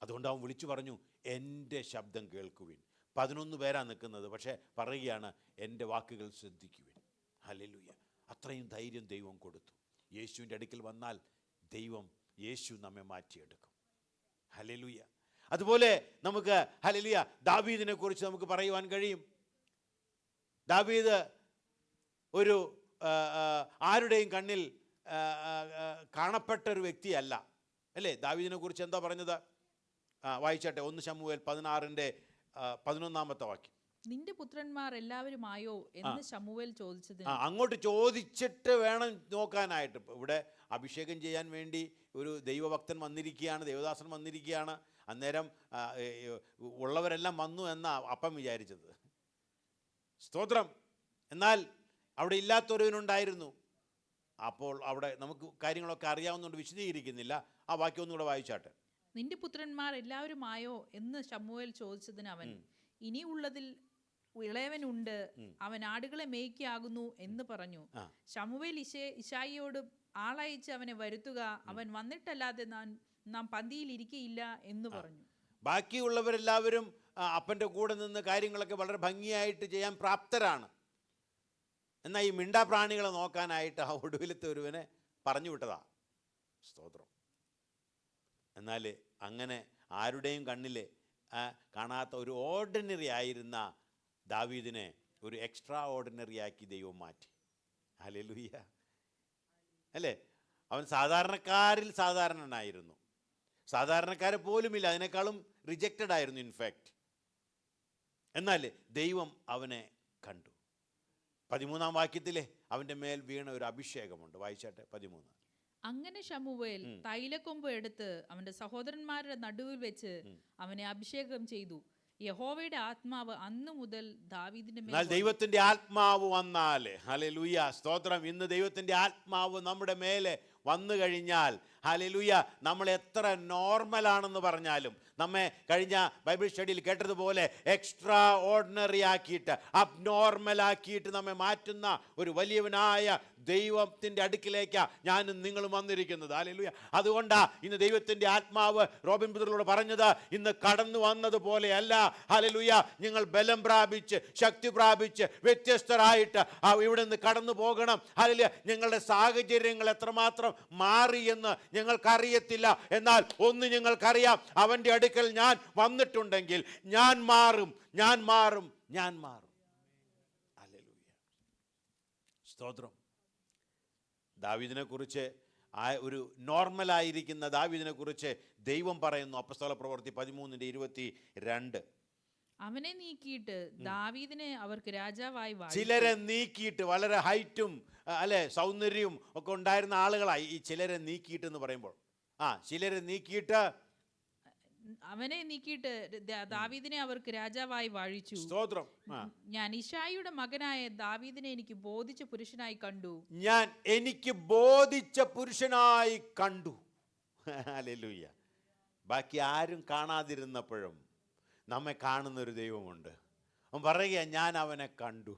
അതുകൊണ്ട് അവൻ വിളിച്ചു പറഞ്ഞു, എൻ്റെ ശബ്ദം കേൾക്കുവിൻ. 11 പേരാ നിൽക്കുന്നത്, പക്ഷേ പറയുകയാണ്, എൻ്റെ വാക്കുകൾ ശ്രദ്ധിക്കുവിൻ. ഹല്ലേലൂയ. അത്രയും ധൈര്യം ദൈവം കൊടുത്തു. യേശുവിൻ്റെ അടുക്കൽ വന്നാൽ യേശു നമ്മെ മാറ്റിയെടുക്കും. ഹല്ലേലൂയ. അതുപോലെ നമുക്ക്, ഹല്ലേലൂയ, ദാവീദിനെ കുറിച്ച് നമുക്ക് പറയുവാൻ കഴിയും. ദാവീദ് ഒരു ആരുടെയും കണ്ണിൽ കാണപ്പെട്ട ഒരു വ്യക്തിയല്ല, അല്ലേ? ദാവീദിനെ കുറിച്ച് എന്താ പറഞ്ഞത്? വായിച്ചാട്ടെ, 1 ശമൂവേൽ 16:11 വാക്യം. നിന്റെ പുത്രന്മാർ എല്ലാവരുമായോ എന്ന് ശമൂവേൽ ചോദിച്ചതിന്, അങ്ങോട്ട് ചോദിച്ചിട്ട് വേണം നോക്കാനായിട്ട്. ഇവിടെ അഭിഷേകം ചെയ്യാൻ വേണ്ടി ഒരു ദൈവഭക്തൻ വന്നിരിക്കുകയാണ്, ദേവദാസൻ വന്നിരിക്കുകയാണ്. അന്നേരം ഉള്ളവരെല്ലാം വന്നു എന്നാ അപ്പം വിചാരിച്ചത്. സ്തോത്രം. എന്നാൽ അവിടെ ഇല്ലാത്തൊരുവനുണ്ടായിരുന്നു. അപ്പോൾ അവിടെ നമുക്ക് കാര്യങ്ങളൊക്കെ അറിയാവുന്നതുകൊണ്ട് വിശദീകരിക്കുന്നില്ല. ആ വാക്യം ഒന്നുകൂടെ വായിച്ചാട്ടെ. നിന്റെ പുത്രന്മാർ എല്ലാവരുമായോ എന്ന് ശമൂവേൽ ചോദിച്ചതിന് അവൻ, ഇനിയുള്ളതിൽ ഇളയവനുണ്ട്, അവൻ ആടുകളെ മേയ്ക്കാകുന്നു എന്ന് പറഞ്ഞു. ശമൂവേൽ ഇശായിയോട് ആളയച്ച് അവനെ വരുത്തുക, അവൻ വന്നിട്ടല്ലാതെ നാം പന്തിയിൽ ഇരിക്കയില്ല എന്ന് പറഞ്ഞു. ബാക്കിയുള്ളവരെല്ലാവരും അപ്പൻ്റെ കൂടെ നിന്ന് കാര്യങ്ങളൊക്കെ വളരെ ഭംഗിയായിട്ട് ചെയ്യാൻ പ്രാപ്തരാണ്. എന്നാൽ ഈ മിണ്ടാപ്രാണികളെ നോക്കാനായിട്ട് ആ ഒടുവിലത്തെ ഒരുവനെ പറഞ്ഞു വിട്ടതാ. സ്തോത്രം. എന്നാൽ അങ്ങനെ ആരുടെയും കണ്ണിൽ കാണാത്ത ഒരു ഓർഡിനറി ആയിരുന്ന ദാവീദിനെ ഒരു എക്സ്ട്രാ ഓർഡിനറി ആക്കി ദൈവം മാറ്റി. ഹല്ലേലൂയ, അല്ലേ? അവൻ സാധാരണക്കാരിൽ സാധാരണനായിരുന്നു. സാധാരണക്കാരെ പോലുമില്ല, അതിനേക്കാളും റിജക്റ്റഡ് ആയിരുന്നു ഇൻഫാക്റ്റ്. എന്നാൽ ദൈവം അവനെ കണ്ടു. 13 വാക്യത്തിലെ അവൻ്റെ മേൽ വീണ ഒരു അഭിഷേകമുണ്ട്. വായിച്ചാട്ടെ 13. അങ്ങനെ ശമൂവേൽ തൈലക്കൊമ്പ് എടുത്ത് അവന്റെ സഹോദരന്മാരുടെ നടുവിൽ വെച്ച് അവനെ അഭിഷേകം ചെയ്തു. യഹോവയുടെ ആത്മാവ് അന്നു മുതൽ ദാവീദിന്റെ മേൽ. ദൈവത്തിന്റെ ആത്മാവ് വന്നാല്, ഹല്ലേലൂയ, സ്തോത്രം. ഇന്ന് ദൈവത്തിന്റെ ആത്മാവ് നമ്മുടെ മേലെ വന്നു കഴിഞ്ഞാൽ, ഹല്ലേലൂയ, നമ്മൾ എത്ര നോർമലാണെന്ന് പറഞ്ഞാലും, നമ്മെ കഴിഞ്ഞ ബൈബിൾ സ്റ്റഡിയിൽ കേട്ടതുപോലെ എക്സ്ട്രാ ഓർഡിനറി ആക്കിയിട്ട്, അബ്നോർമലാക്കിയിട്ട് നമ്മെ മാറ്റുന്ന ഒരു വലിയവനായ ദൈവത്തിൻ്റെ അടുക്കിലേക്കാണ് ഞാനും നിങ്ങളും വന്നിരിക്കുന്നത്. ഹല്ലേലൂയ. അതുകൊണ്ടാണ് ഇന്ന് ദൈവത്തിൻ്റെ ആത്മാവ് റോബിൻ ബ്രദറിനോട് പറഞ്ഞത്, ഇന്ന് കടന്നു വന്നതുപോലെയല്ല. ഹല്ലേലൂയ. നിങ്ങൾ ബലം പ്രാപിച്ച്, ശക്തി പ്രാപിച്ച്, വ്യത്യസ്തരായിട്ട് ഇവിടെ നിന്ന് കടന്നു പോകണം. ഹല്ലേലൂയ. നിങ്ങളുടെ സാഹചര്യങ്ങൾ എത്രമാത്രം മാറി എന്ന് ഞങ്ങൾക്കറിയത്തില്ല. എന്നാൽ ഒന്ന് ഞങ്ങൾക്കറിയാം, അവൻ്റെ അടുക്കൽ ഞാൻ വന്നിട്ടുണ്ടെങ്കിൽ ഞാൻ മാറും, ഞാൻ മാറും, ഞാൻ മാറും. ഹല്ലേലൂയ, സ്തോത്രം. ദാവീദിനെ കുറിച്ച് ഒരു നോർമലായിരിക്കുന്ന ദാവീദിനെ കുറിച്ച് ദൈവം പറയുന്നു. അപ്പോസ്തല പ്രവൃത്തി 13:22. അവനെ നീക്കിയിട്ട് ദാവീദിനെ അവർക്ക് രാജാവായി വാഴിച്ചു. ചിലരെ നീക്കിയിട്ട്, വളരെ ഹൈറ്റും അല്ലെ സൗന്ദര്യവും ഒക്കെ ഉണ്ടായിരുന്ന ആളുകളായി ഈ ചിലരെ നീക്കിയിട്ട് എന്ന് പറയുമ്പോൾ, ചിലരെ നീക്കിയിട്ട് അവനെ നീക്കിയിട്ട് ദാവീദിനെ അവർക്ക് രാജാവായി വാഴിച്ചു. സ്തോത്രം. ഞാൻ ഇശായിയുടെ മകനായ ദാവീദിനെ എനിക്ക് ബോധിച്ച പുരുഷനായി കണ്ടു. ഞാൻ എനിക്ക് ബോധിച്ച പുരുഷനായി കണ്ടു. ഹല്ലേലൂയ. ബാക്കി ആരും കാണാതിരുന്നപ്പോഴും നമ്മെ കാണുന്നൊരു ദൈവമുണ്ട്. അവൻ പറയുക, ഞാൻ അവനെ കണ്ടു.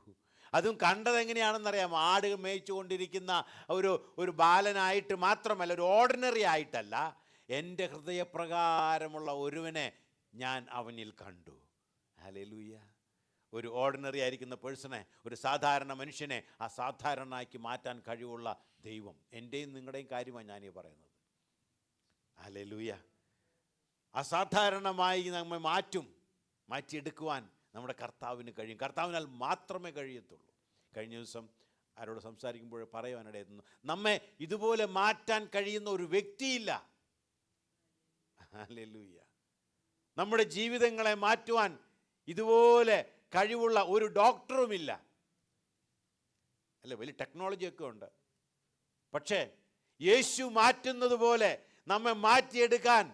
അതും കണ്ടത് എങ്ങനെയാണെന്നറിയാം. ആട് മേയിച്ചു കൊണ്ടിരിക്കുന്ന ഒരു ബാലനായിട്ട് മാത്രമല്ല, ഒരു ഓർഡിനറി ആയിട്ടല്ല. എൻ്റെ ഹൃദയപ്രകാരമുള്ള ഒരുവനെ ഞാൻ അവനിൽ കണ്ടു. ഹല്ലേലൂയ. ഒരു ഓർഡിനറി ആയിരിക്കുന്ന പേഴ്സണെ, ഒരു സാധാരണ മനുഷ്യനെ അസാധാരണനാക്കി മാറ്റാൻ കഴിവുള്ള ദൈവം. എൻ്റെയും നിങ്ങളുടെയും കാര്യമാണ് ഞാനീ പറയുന്നത്. ഹല്ലേലൂയ. അസാധാരണമായി നമ്മെ മാറ്റിയെടുക്കുവാൻ നമ്മുടെ കർത്താവിന് കഴിയും. കർത്താവിനാൽ മാത്രമേ കഴിയത്തുള്ളൂ. കഴിഞ്ഞ ദിവസം ആരോട് സംസാരിക്കുമ്പോൾ പറയുവാനിടയായിരുന്നു, നമ്മെ ഇതുപോലെ മാറ്റാൻ കഴിയുന്ന ഒരു വ്യക്തിയില്ല. ഹല്ലേലൂയ. നമ്മുടെ ജീവിതങ്ങളെ മാറ്റുവാൻ ഇതുപോലെ കഴിവുള്ള ഒരു ഡോക്ടറുമില്ല. അല്ലേ, വലിയ ടെക്നോളജിയൊക്കെ ഉണ്ട്. പക്ഷേ യേശു മാറ്റുന്നത് പോലെ നമ്മെ മാറ്റിയെടുക്കാൻ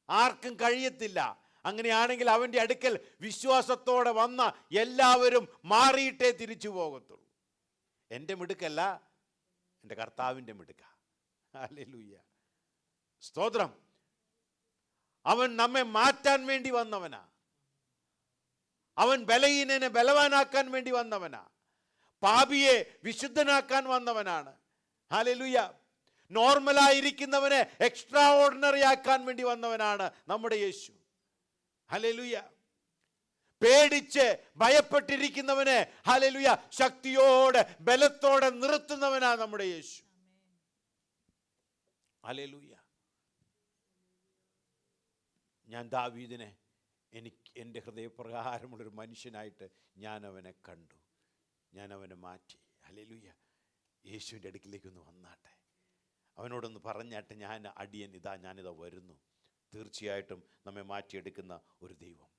ആർക്കും കഴിയത്തില്ല. അങ്ങനെയാണെങ്കിൽ അവൻ്റെ അടുക്കൽ വിശ്വാസത്തോടെ വന്ന എല്ലാവരും മാറിയിട്ടേ തിരിച്ചു പോകത്തുള്ളൂ. എൻ്റെ മിടുക്കല്ല, എൻ്റെ കർത്താവിൻ്റെ മിടുക്ക. ഹല്ലേലൂയ. സ്തോത്രം. അവൻ നമ്മെ മാറ്റാൻ വേണ്ടി വന്നവനാ. അവൻ ബലഹീനനെ ബലവാനാക്കാൻ വേണ്ടി വന്നവനാ. പാപിയെ വിശുദ്ധനാക്കാൻ വന്നവനാണ്. ഹല്ലേലൂയ. നോർമലായിരിക്കുന്നവനെ എക്സ്ട്രാ ഓർഡിനറി ആക്കാൻ വേണ്ടി വന്നവനാണ് നമ്മുടെ യേശു. ഹല്ലേലൂയ. പേടിച്ച് ഭയപ്പെട്ടിരിക്കുന്നവനെ ഹല്ലേലൂയ ശക്തിയോടെ ബലത്തോടെ നിർത്തുന്നവനാണ് നമ്മുടെ യേശു. ഹല്ലേലൂയ. ഞാൻ ദാവീദിനെ എൻ്റെ ഹൃദയപ്രകാരമുള്ളൊരു മനുഷ്യനായിട്ട് ഞാൻ അവനെ കണ്ടു, ഞാൻ അവനെ മാറ്റി. ഹല്ലേലൂയ. യേശുവിൻ്റെ അടുക്കിലേക്കൊന്ന് വന്നാട്ടെ, അവനോടൊന്ന് പറഞ്ഞാട്ടെ, ഞാനിതാ വരുന്നു. തീർച്ചയായിട്ടും നമ്മെ മാറ്റിയെടുക്കുന്ന ഒരു ദൈവം.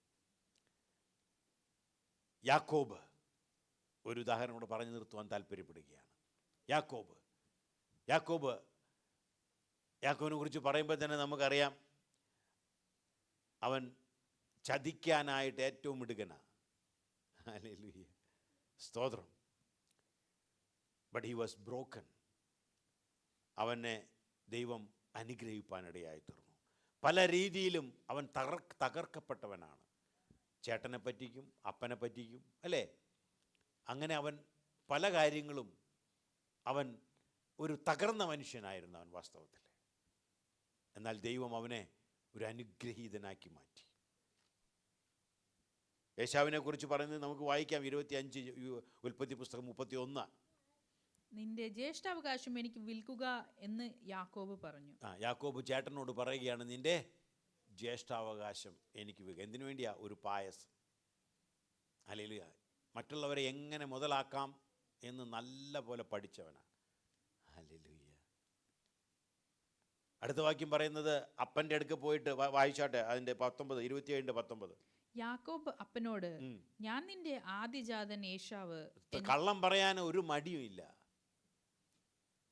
യാക്കോബ് ഒരു ഉദാഹരണം കൂടെ പറഞ്ഞു നിർത്തുവാൻ താല്പര്യപ്പെടുകയാണ്. യാക്കോബിനെ കുറിച്ച് പറയുമ്പോൾ തന്നെ നമുക്കറിയാം, അവൻ ചതിക്കാനായിട്ട് ഏറ്റവും മിടുക്കനാണ്. ഹല്ലേലൂയ. സ്തോത്രം. But he was broken. അവനെ ദൈവം അനുഗ്രഹിപ്പാനിടയായി തീർന്നു. പല രീതിയിലും അവൻ തകർക്കപ്പെട്ടവനാണ്. ചേട്ടനെ പറ്റിക്കും, അപ്പനെ പറ്റിക്കും, അല്ലേ? അങ്ങനെ അവൻ പല കാര്യങ്ങളും, അവൻ ഒരു തകർന്ന മനുഷ്യനായിരുന്നു അവൻ വാസ്തവത്തിൽ. എന്നാൽ ദൈവം അവനെ ഒരു അനുഗ്രഹീതനാക്കി മാറ്റി. യേശാവിനെ കുറിച്ച് പറയുന്നത് നമുക്ക് വായിക്കാം. 25 ഉൽപ്പത്തി പുസ്തകം 31. നിന്റെ ജ്യേഷ്ഠാവകാശം എനിക്ക് വിൽക്കുക എന്ന് യാക്കോബ് പറഞ്ഞു. യാക്കോബ് ചേട്ടനോട് പറയുകയാണ്, നിന്റെ ജ്യേഷ്ഠാവകാശം എനിക്ക് വിൽക്കുക. എന്തിനു വേണ്ടിയാ? ഒരു പായസം. ഹല്ലേലൂയ. മറ്റുള്ളവരെ എങ്ങനെ മുതലാക്കാം എന്ന് നല്ല പോലെ പഠിച്ചവനാണ്. ഹല്ലേലൂയ. അടുത്ത വാക്യം പറയുന്നത്, അപ്പൻ്റെ അടുക്ക് പോയിട്ട് വായിച്ചാട്ടെ, അതിൻ്റെ 27:19. യാക്കോബ് അപ്പനോട്, ഞാൻ നിന്റെ ആദ്യജാതൻ ഏശാവ്. കള്ളം പറയാൻ ഒരു മടിയും ഇല്ല.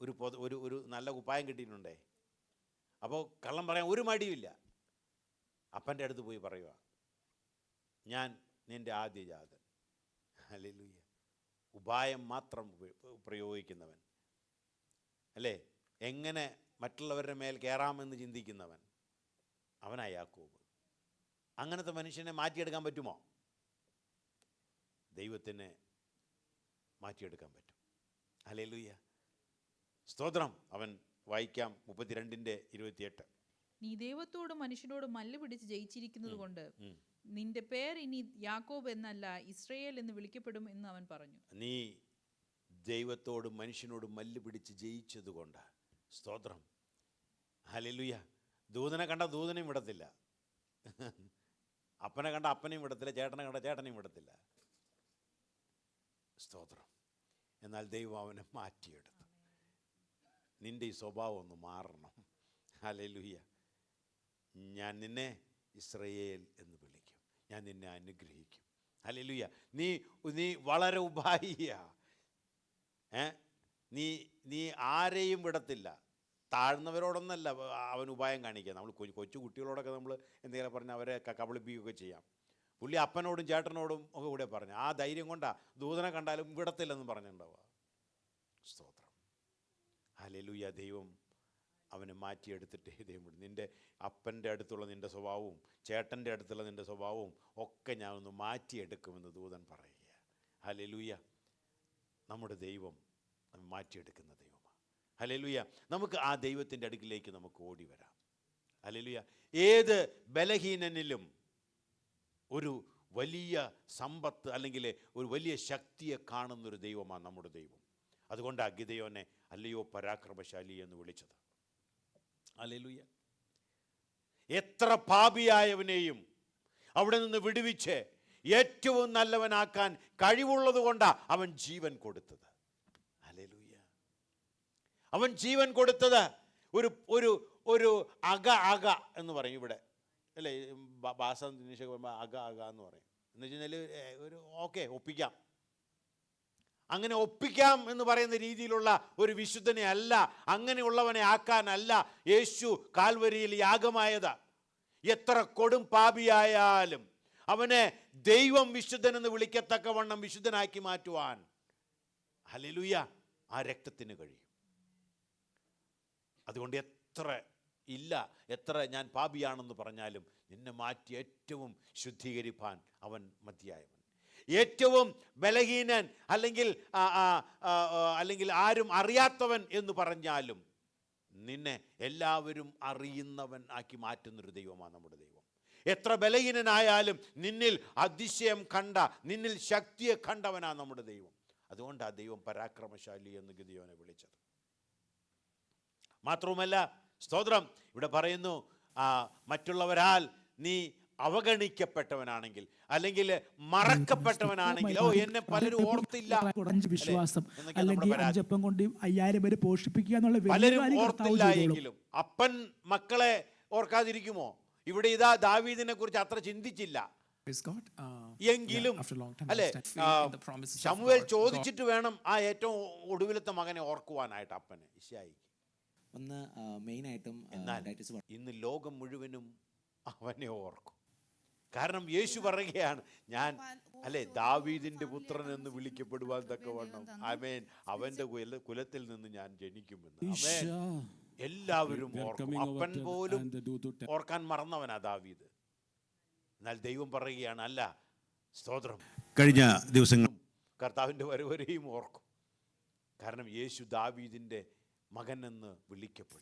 ഒരു നല്ല കുപ്പായം കിട്ടിയിട്ടുണ്ടേ, അപ്പോൾ കള്ളം പറയാൻ ഒരു മടിയുമില്ല. അപ്പൻ്റെ അടുത്ത് പോയി പറയുക, ഞാൻ നിൻ്റെ ആദ്യജാതൻ. ഹല്ലേലൂയ. ഉപായം മാത്രം പ്രയോഗിക്കുന്നവൻ, അല്ലേ? എങ്ങനെ മറ്റുള്ളവരുടെ മേൽ കയറാമെന്ന് ചിന്തിക്കുന്നവൻ, അവനാ യാക്കോബ്. അങ്ങനത്തെ മനുഷ്യനെ മാറ്റിയെടുക്കാൻ പറ്റുമോ? ദൈവത്തിന് മാറ്റിയെടുക്കാൻ പറ്റും. ഹല്ലേലൂയ. സ്തോത്രം. അവൻ വായിക്കാം 32:28. നീ ദൈവത്തോടും മനുഷ്യനോടും മല്ല് പിടിച്ച് ജയിച്ചിരിക്കുന്നത് കൊണ്ട് നിന്റെ പേർ ഇനി യാക്കോബ് എന്നല്ല ഇസ്രായേൽ എന്ന് വിളിക്കപ്പെടും എന്ന് അവൻ പറഞ്ഞു. നീ ദൈവത്തോടും മനുഷ്യനോടും മല്ല് പിടിച്ച് ജയിച്ചതുകൊണ്ട്. സ്തോത്രം. ഹല്ലേലൂയ. ദൂതനെ കണ്ട ദൂതനെയും വിടത്തില്ല, അപ്പനെ കണ്ട അപ്പനെയും വിടത്തില്ല, ചേട്ടനെ കണ്ട ചേട്ടനെയും വിടത്തില്ല. സ്തോത്രം. എന്നാൽ ദൈവം അവനെ മാറ്റിയെടുത്തു. നിൻ്റെ ഈ സ്വഭാവം ഒന്ന് മാറണം. ഹല്ലേലൂയ. ഞാൻ നിന്നെ ഇസ്രയേൽ എന്ന് വിളിക്കും, ഞാൻ നിന്നെ അനുഗ്രഹിക്കും. ഹല്ലേലൂയ. നീ വളരെ ഉപായിയ, നീ ആരെയും വിടത്തില്ല. താഴ്ന്നവരോടൊന്നല്ല അവൻ ഉപായം കാണിക്കുക. നമ്മൾ കൊച്ചു കുട്ടികളോടൊക്കെ നമ്മൾ എന്തെങ്കിലും പറഞ്ഞാൽ അവരെ കബളിപ്പിക്കുകയൊക്കെ ചെയ്യാം. പുള്ളി അപ്പനോടും ചേട്ടനോടും ഒക്കെ കൂടെ പറഞ്ഞു. ആ ധൈര്യം കൊണ്ടാ ദൂതനെ കണ്ടാലും വിടത്തില്ലെന്ന് പറഞ്ഞിട്ടുണ്ടാവുക. സ്തോത്രം. ഹല്ലേലൂയ. ദൈവം അവനെ മാറ്റിയെടുത്തിട്ട് ദൈവം വിടും. നിൻ്റെ അപ്പൻ്റെ അടുത്തുള്ള നിൻ്റെ സ്വഭാവവും ചേട്ടൻ്റെ അടുത്തുള്ള നിൻ്റെ സ്വഭാവവും ഒക്കെ ഞാൻ ഒന്ന് മാറ്റിയെടുക്കുമെന്ന് ദൂതൻ പറയുക. ഹല്ലേലൂയ. നമ്മുടെ ദൈവം മാറ്റിയെടുക്കുന്ന ദൈവമാണ്. ഹല്ലേലൂയ. നമുക്ക് ആ ദൈവത്തിൻ്റെ അടുക്കിലേക്ക് നമുക്ക് ഓടി വരാം. ഹല്ലേലൂയ. ഏത് ബലഹീനനിലും ഒരു വലിയ സമ്പത്ത് അല്ലെങ്കിൽ ഒരു വലിയ ശക്തിയെ കാണുന്നൊരു ദൈവമാണ് നമ്മുടെ ദൈവം. അതുകൊണ്ടാണ് ഗിദെയോനെ അല്ലയോ പരാക്രമശാലി എന്ന് വിളിച്ചത്. ഹല്ലേലൂയ. എത്ര പാപിയായവനെയും അവിടെ നിന്ന് വിടുവിച്ച് ഏറ്റവും നല്ലവനാക്കാൻ കഴിവുള്ളത് കൊണ്ടാണ് അവൻ ജീവൻ കൊടുത്തത്. ഹല്ലേലൂയ. അവൻ ജീവൻ കൊടുത്തത് ഒരു ഒരു ഒരു അക എന്ന് പറയും ഇവിടെ, അല്ലേ? ഭാഷ അക എന്ന് പറയും. എന്ന് വെച്ച് കഴിഞ്ഞാൽ ഒരു ഓക്കെ ഒപ്പിക്കാം, അങ്ങനെ ഒപ്പിക്കാം എന്ന് പറയുന്ന രീതിയിലുള്ള ഒരു വിശുദ്ധനെ അല്ല, അങ്ങനെയുള്ളവനെ ആക്കാനല്ല യേശു കാൽവരിയിൽ യാഗമായത്. എത്ര കൊടും പാപിയായാലും അവനെ ദൈവം വിശുദ്ധനെന്ന് വിളിക്കത്തക്കവണ്ണം വിശുദ്ധനാക്കി മാറ്റുവാൻ ഹല്ലേലൂയ ആ രക്തത്തിന് കഴിയും. അതുകൊണ്ട് എത്ര ഞാൻ പാപിയാണെന്ന് പറഞ്ഞാലും നിന്നെ മാറ്റി ഏറ്റവും ശുദ്ധീകരിപ്പാൻ അവൻ മതിയായവൻ. ഏറ്റവും ബലഹീനൻ അല്ലെങ്കിൽ ആരും അറിയാത്തവൻ എന്ന് പറഞ്ഞാലും നിന്നെ എല്ലാവരും അറിയുന്നവൻ ആക്കി മാറ്റുന്നൊരു ദൈവമാണ് നമ്മുടെ ദൈവം. എത്ര ബലഹീനനായാലും നിന്നിൽ അതിശയം കണ്ട, നിന്നിൽ ശക്തിയെ കണ്ടവനാണ് നമ്മുടെ ദൈവം. അതുകൊണ്ട് ആ ദൈവം പരാക്രമശാലി എന്ന് ഗിദെയോനെ വിളിച്ചത്. മാത്രവുമല്ല, സ്തോത്രം, ഇവിടെ പറയുന്നു മറ്റുള്ളവരാൽ നീ അവഗണിക്കപ്പെട്ടവനാണെങ്കിൽ അല്ലെങ്കിൽ മറക്കപ്പെട്ടവനാണെങ്കിൽ, എന്നെ പലരും ഓർത്തില്ല, വിശ്വാസം അല്ലെങ്കിൽ അഞ്ചപ്പം കൊണ്ട് 5000 പേരെ പോഷിപ്പിക്കുക എന്നുള്ള പലരും ഓർത്തില്ല എങ്കിലും അപ്പൻ മക്കളെ ഓർക്കാതിരിക്കുമോ? ഇവിടെ ഇതാ ദാവീദിനെ കുറിച്ച് അത്ര ചിന്തിച്ചില്ല എങ്കിലും അല്ലെ ശമൂവേൽ ചോദിച്ചിട്ട് വേണം ആ ഏറ്റവും ഒടുവിലത്തെ മകനെ ഓർക്കുവാനായിട്ട് അപ്പന് ഇശ്ശായിക്ക്. എന്നാൽ ഇന്ന് ലോകം മുഴുവനും അവനെ ഓർക്കും. കാരണം യേശു പറയുകയാണ്, ഞാൻ അല്ലെ ദാവീദിന്റെ പുത്രൻ എന്ന് വിളിക്കപ്പെടുവാൻ തക്കവണ്ണം ആമേൻ അവന്റെ കുലത്തിൽ നിന്ന് ഞാൻ ജനിക്കുമെന്ന്. ആമേൻ. എല്ലാവരും ഓർക്കും. അപ്പൻ പോലും ഓർക്കാൻ മറന്നവനാ ദാവീദ്. എന്നാൽ ദൈവം പറയുകയാണ്, അല്ല, സ്തോത്രം, കഴിഞ്ഞ ദിവസങ്ങളും കർത്താവിൻ്റെ വരവരെയും ഓർക്കും. കാരണം യേശു ദാവീദിന്റെ മകൻ എന്ന് വിളിക്കപ്പെടും.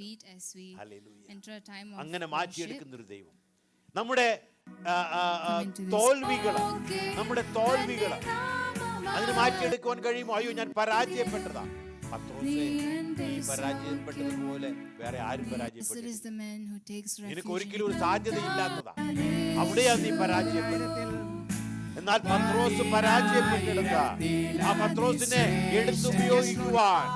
അങ്ങനെ മാറ്റിയെടുക്കുന്നൊരു ദൈവം. നമ്മുടെ തോൽവികള് അതിന് മാറ്റിയെടുക്കുവാൻ കഴിയുമോ? അയ്യോ, ഞാൻ പരാജയപ്പെട്ടതാ. പത്രോസേ, നീ പരാജയപ്പെട്ടതുപോലെ വേറെ ആരും പരാജയപ്പെട്ടില്ല. നിനക്ക് ഒരിക്കലും ഒരു സാധ്യതയില്ലാത്തതാ. അവിടെയാ നീ പരാജയപ്പെട്ടത്. എന്നാൽ പത്രോസ് പരാജയപ്പെട്ടെടുക്ക ആ പത്രോസിനെ എടുത്തുപയോഗിക്കുവാൻ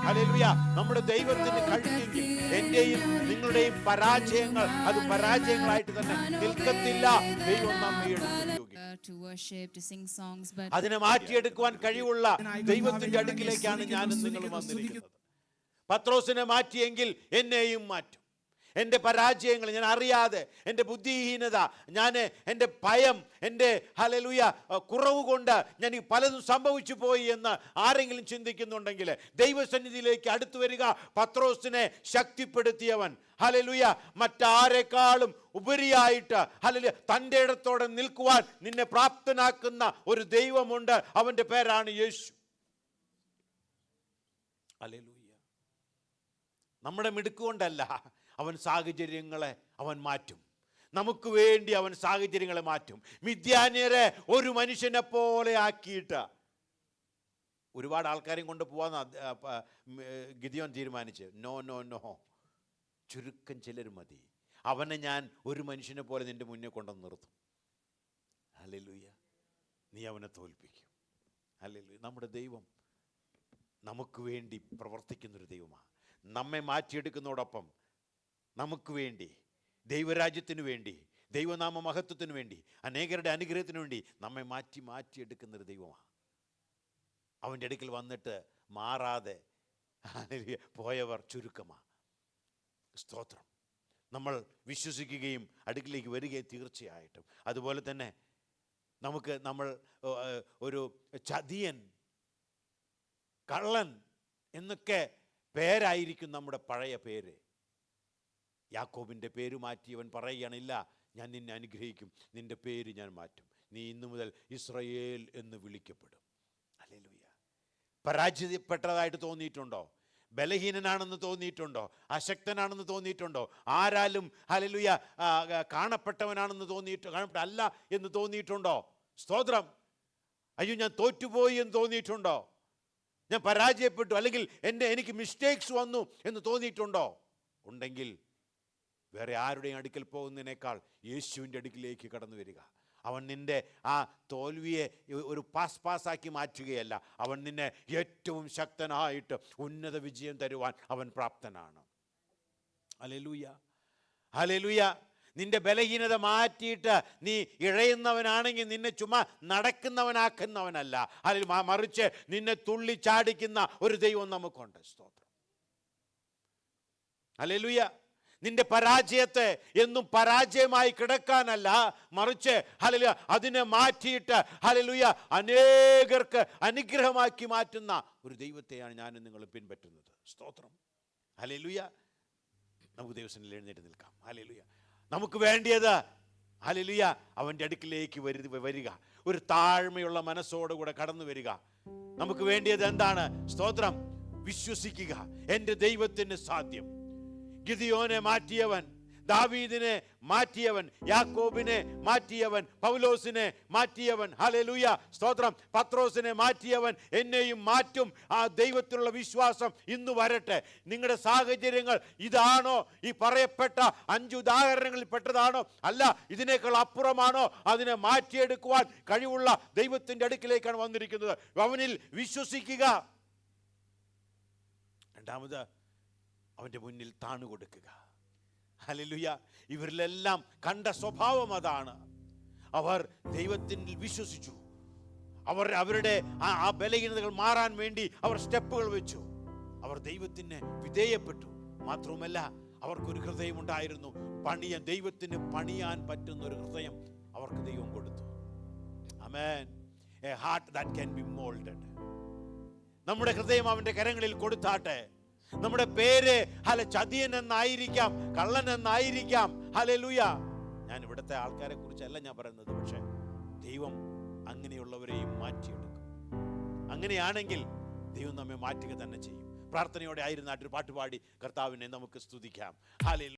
ഹല്ലേലൂയ നമ്മുടെ ദൈവത്തിന് കഴിഞ്ഞെങ്കിൽ എന്റെയും നിങ്ങളുടെയും പരാജയങ്ങൾ അത് പരാജയങ്ങളായിട്ട് തന്നെ നിൽക്കത്തില്ല. ദൈവം നമ്മെ അതിനെ മാറ്റിയെടുക്കുവാൻ കഴിവുള്ള ദൈവത്തിന്റെ അടുക്കിലേക്കാണ് ഞാനും നിങ്ങളും വന്നിരിക്കുന്നത്. പത്രോസിനെ മാറ്റിയെങ്കിൽ എന്നെയും മാറ്റും. എൻ്റെ പരാജയങ്ങൾ ഞാൻ അറിയാതെ, എൻ്റെ ബുദ്ധിഹീനത, എൻ്റെ ഭയം, എൻ്റെ ഹല്ലേലൂയ കുറവ് കൊണ്ട് ഞാൻ ഈ പലതും സംഭവിച്ചു പോയി എന്ന് ആരെങ്കിലും ചിന്തിക്കുന്നുണ്ടെങ്കിൽ ദൈവസന്നിധിയിലേക്ക് അടുത്തു വരിക. പത്രോസിനെ ശക്തിപ്പെടുത്തിയവൻ ഹല്ലേലൂയ മറ്റാരെക്കാളും ഉപരിയായിട്ട് ഹല്ലേലൂയ തൻ്റെ ഇടത്തോടെ നിൽക്കുവാൻ നിന്നെ പ്രാപ്തനാക്കുന്ന ഒരു ദൈവമുണ്ട്. അവൻ്റെ പേരാണ് യേശു. ഹല്ലേലൂയ. നമ്മുടെ മിടുക്കുകൊണ്ടല്ല, അവൻ സാഹചര്യങ്ങളെ അവൻ മാറ്റും. നമുക്ക് വേണ്ടി അവൻ സാഹചര്യങ്ങളെ മാറ്റും. മിദ്യാന്യരെ ഒരു മനുഷ്യനെ പോലെ ആക്കിയിട്ട് ഒരുപാട് ആൾക്കാരെയും കൊണ്ട് പോവാന്ന് ഗിദെയോൻ തീരുമാനിച്ച്. നോ, ചുരുക്കം ചിലർ മതി. അവനെ ഞാൻ ഒരു മനുഷ്യനെ പോലെ നിന്റെ മുന്നേ കൊണ്ടുവന്ന് നിർത്തും. ഹല്ലേലൂയ. നീ അവനെ തോൽപ്പിക്കും. ഹല്ലേലൂയ. നമ്മുടെ ദൈവം നമുക്ക് വേണ്ടി പ്രവർത്തിക്കുന്നൊരു ദൈവമാണ്. നമ്മെ മാറ്റിയെടുക്കുന്നതോടൊപ്പം നമുക്ക് വേണ്ടി, ദൈവരാജ്യത്തിന് വേണ്ടി, ദൈവനാമ മഹത്വത്തിന് വേണ്ടി, അനേകരുടെ അനുഗ്രഹത്തിന് വേണ്ടി നമ്മെ മാറ്റിയെടുക്കുന്നൊരു ദൈവമാണ്. അവൻ്റെ അടുക്കൽ വന്നിട്ട് മാറാതെ പോയവർ ചുരുക്കമാണ്. സ്തോത്രം. നമ്മൾ വിശ്വസിക്കുകയും അടുക്കിലേക്ക് വരികയും തീർച്ചയായിട്ടും. അതുപോലെ തന്നെ നമ്മൾ ഒരു ചതിയൻ, കള്ളൻ എന്നൊക്കെ പേരായിരിക്കും നമ്മുടെ പഴയ പേര്. യാക്കോബിൻ്റെ പേര് മാറ്റിയവൻ പറയുകയാണ്, ഇല്ല, ഞാൻ നിന്നെ അനുഗ്രഹിക്കും, നിൻ്റെ പേര് ഞാൻ മാറ്റും, നീ ഇന്നു മുതൽ ഇസ്രായേൽ എന്ന് വിളിക്കപ്പെടും. ഹല്ലേലൂയ. പരാജയപ്പെട്ടതായിട്ട് തോന്നിയിട്ടുണ്ടോ? ബലഹീനനാണെന്ന് തോന്നിയിട്ടുണ്ടോ? അശക്തനാണെന്ന് തോന്നിയിട്ടുണ്ടോ? ആരാലും ഹല്ലേലൂയ കാണപ്പെട്ടവനാണെന്ന് കാണപ്പെട്ടല്ല എന്ന് തോന്നിയിട്ടുണ്ടോ? സ്തോത്രം. അയ്യോ, ഞാൻ തോറ്റുപോയി എന്ന് തോന്നിയിട്ടുണ്ടോ? ഞാൻ പരാജയപ്പെട്ടു, അല്ലെങ്കിൽ എനിക്ക് മിസ്റ്റേക്സ് വന്നു എന്ന് തോന്നിയിട്ടുണ്ടോ? ഉണ്ടെങ്കിൽ വേറെ ആരുടെയും അടുക്കൽ പോകുന്നതിനേക്കാൾ യേശുവിൻ്റെ അടുക്കിലേക്ക് കടന്നു വരിക. അവൻ നിൻ്റെ ആ തോൽവിയെ ഒരു പാസ്സാക്കി മാറ്റുകയല്ല, അവൻ നിന്നെ ഏറ്റവും ശക്തനായിട്ട് ഉന്നത വിജയം തരുവാൻ അവൻ പ്രാപ്തനാണ്. Hallelujah, hallelujah. നിന്റെ ബലഹീനത മാറ്റിയിട്ട് നീ ഇഴയുന്നവനാണെങ്കിൽ നിന്നെ ചുമ്മാ നടക്കുന്നവനാക്കുന്നവനല്ല, അല്ലെങ്കിൽ മറിച്ച് നിന്നെ തുള്ളിച്ചാടിക്കുന്ന ഒരു ദൈവം നമുക്കുണ്ട്. സ്തോത്രം. ഹല്ലേലൂയ. നിന്റെ പരാജയത്തെ എന്നും പരാജയമായി കിടക്കാനല്ല, മറിച്ച് ഹല്ലേലൂയ അതിനെ മാറ്റിയിട്ട് ഹല്ലേലൂയ അനേകർക്ക് അനുഗ്രഹമാക്കി മാറ്റുന്ന ഒരു ദൈവത്തെയാണ് ഞാനും നിങ്ങളും പിൻപറ്റുന്നത്. സ്തോത്രം. ഹല്ലേലൂയ. നമുക്ക് ദൈവസന്നിധിയിൽ എഴുന്നേറ്റ് നിൽക്കാം. ഹല്ലേലൂയ. നമുക്ക് വേണ്ടിയത് ഹല്ലേലൂയ അവൻ്റെ അടുക്കിലേക്ക് വരിക, ഒരു താഴ്മയുള്ള മനസ്സോടുകൂടെ കടന്നു വരിക. നമുക്ക് വേണ്ടിയത് എന്താണ്? സ്തോത്രം. വിശ്വസിക്കുക, എൻ്റെ ദൈവത്തിന് സാധ്യം. ഗിദിയോനെ മാറ്റിയവൻ, ദാവീദിനെ മാറ്റിയവൻ, യാക്കോബിനെ മാറ്റിയവൻ, പൗലോസിനെ മാറ്റിയവൻ, ഹല്ലേലൂയ സ്തോത്രം, പത്രോസിനെ മാറ്റിയവൻ എന്നെയും മാറ്റും. ആ ദൈവത്തിലുള്ള വിശ്വാസം ഇന്ന് വരട്ടെ. നിങ്ങളുടെ സാഹചര്യങ്ങൾ ഇതാണോ? ഈ പറയപ്പെട്ട 5 ഉദാഹരണങ്ങളിൽ പെട്ടതാണോ? അല്ല, ഇതിനേക്കാൾ അപ്പുറമാണോ? അതിനെ മാറ്റിയെടുക്കുവാൻ കഴിവുള്ള ദൈവത്തിൻ്റെ അടുക്കിലേക്കാണ് വന്നിരിക്കുന്നത്. അവനിൽ വിശ്വസിക്കുക. രണ്ടാമത്, അവൻ്റെ മുന്നിൽ താണുകൊടുക്കുക. ഹല്ലേലൂയ. ഇവരിലെല്ലാം കണ്ട സ്വഭാവം അതാണ്. അവർ ദൈവത്തിൽ വിശ്വസിച്ചു. അവരുടെ ആ ബലഹീനതകൾ മാറാൻ വേണ്ടി അവർ സ്റ്റെപ്പുകൾ വെച്ചു. അവർ ദൈവത്തിന് വിധേയപ്പെട്ടു. മാത്രവുമല്ല, അവർക്കൊരു ഹൃദയമുണ്ടായിരുന്നു. ദൈവത്തിന് പണിയാൻ പറ്റുന്ന ഒരു ഹൃദയം അവർക്ക് ദൈവം കൊടുത്തു. ആമേൻ. A heart that can be moulded. നമ്മുടെ ഹൃദയം അവൻ്റെ കരങ്ങളിൽ കൊടുത്താട്ടെ. നമ്മുടെ പേര് ചതിയൻ എന്നായിരിക്കാം, കള്ളൻ എന്നായിരിക്കാം. ഹല്ലേലൂയ. ഞാൻ ഇവിടുത്തെ ആൾക്കാരെ കുറിച്ചല്ല ഞാൻ പറയുന്നത്, പക്ഷെ ദൈവം അങ്ങനെയുള്ളവരെയും മാറ്റിയെടുക്കും. അങ്ങനെയാണെങ്കിൽ ദൈവം നമ്മെ മാറ്റുക തന്നെ ചെയ്യും. പ്രാർത്ഥനയോടെ ആയിരുന്നാട്ടൊരു പാട്ടുപാടി കർത്താവിനെ നമുക്ക് സ്തുതിക്കാം. ഹല്ലേലൂയ.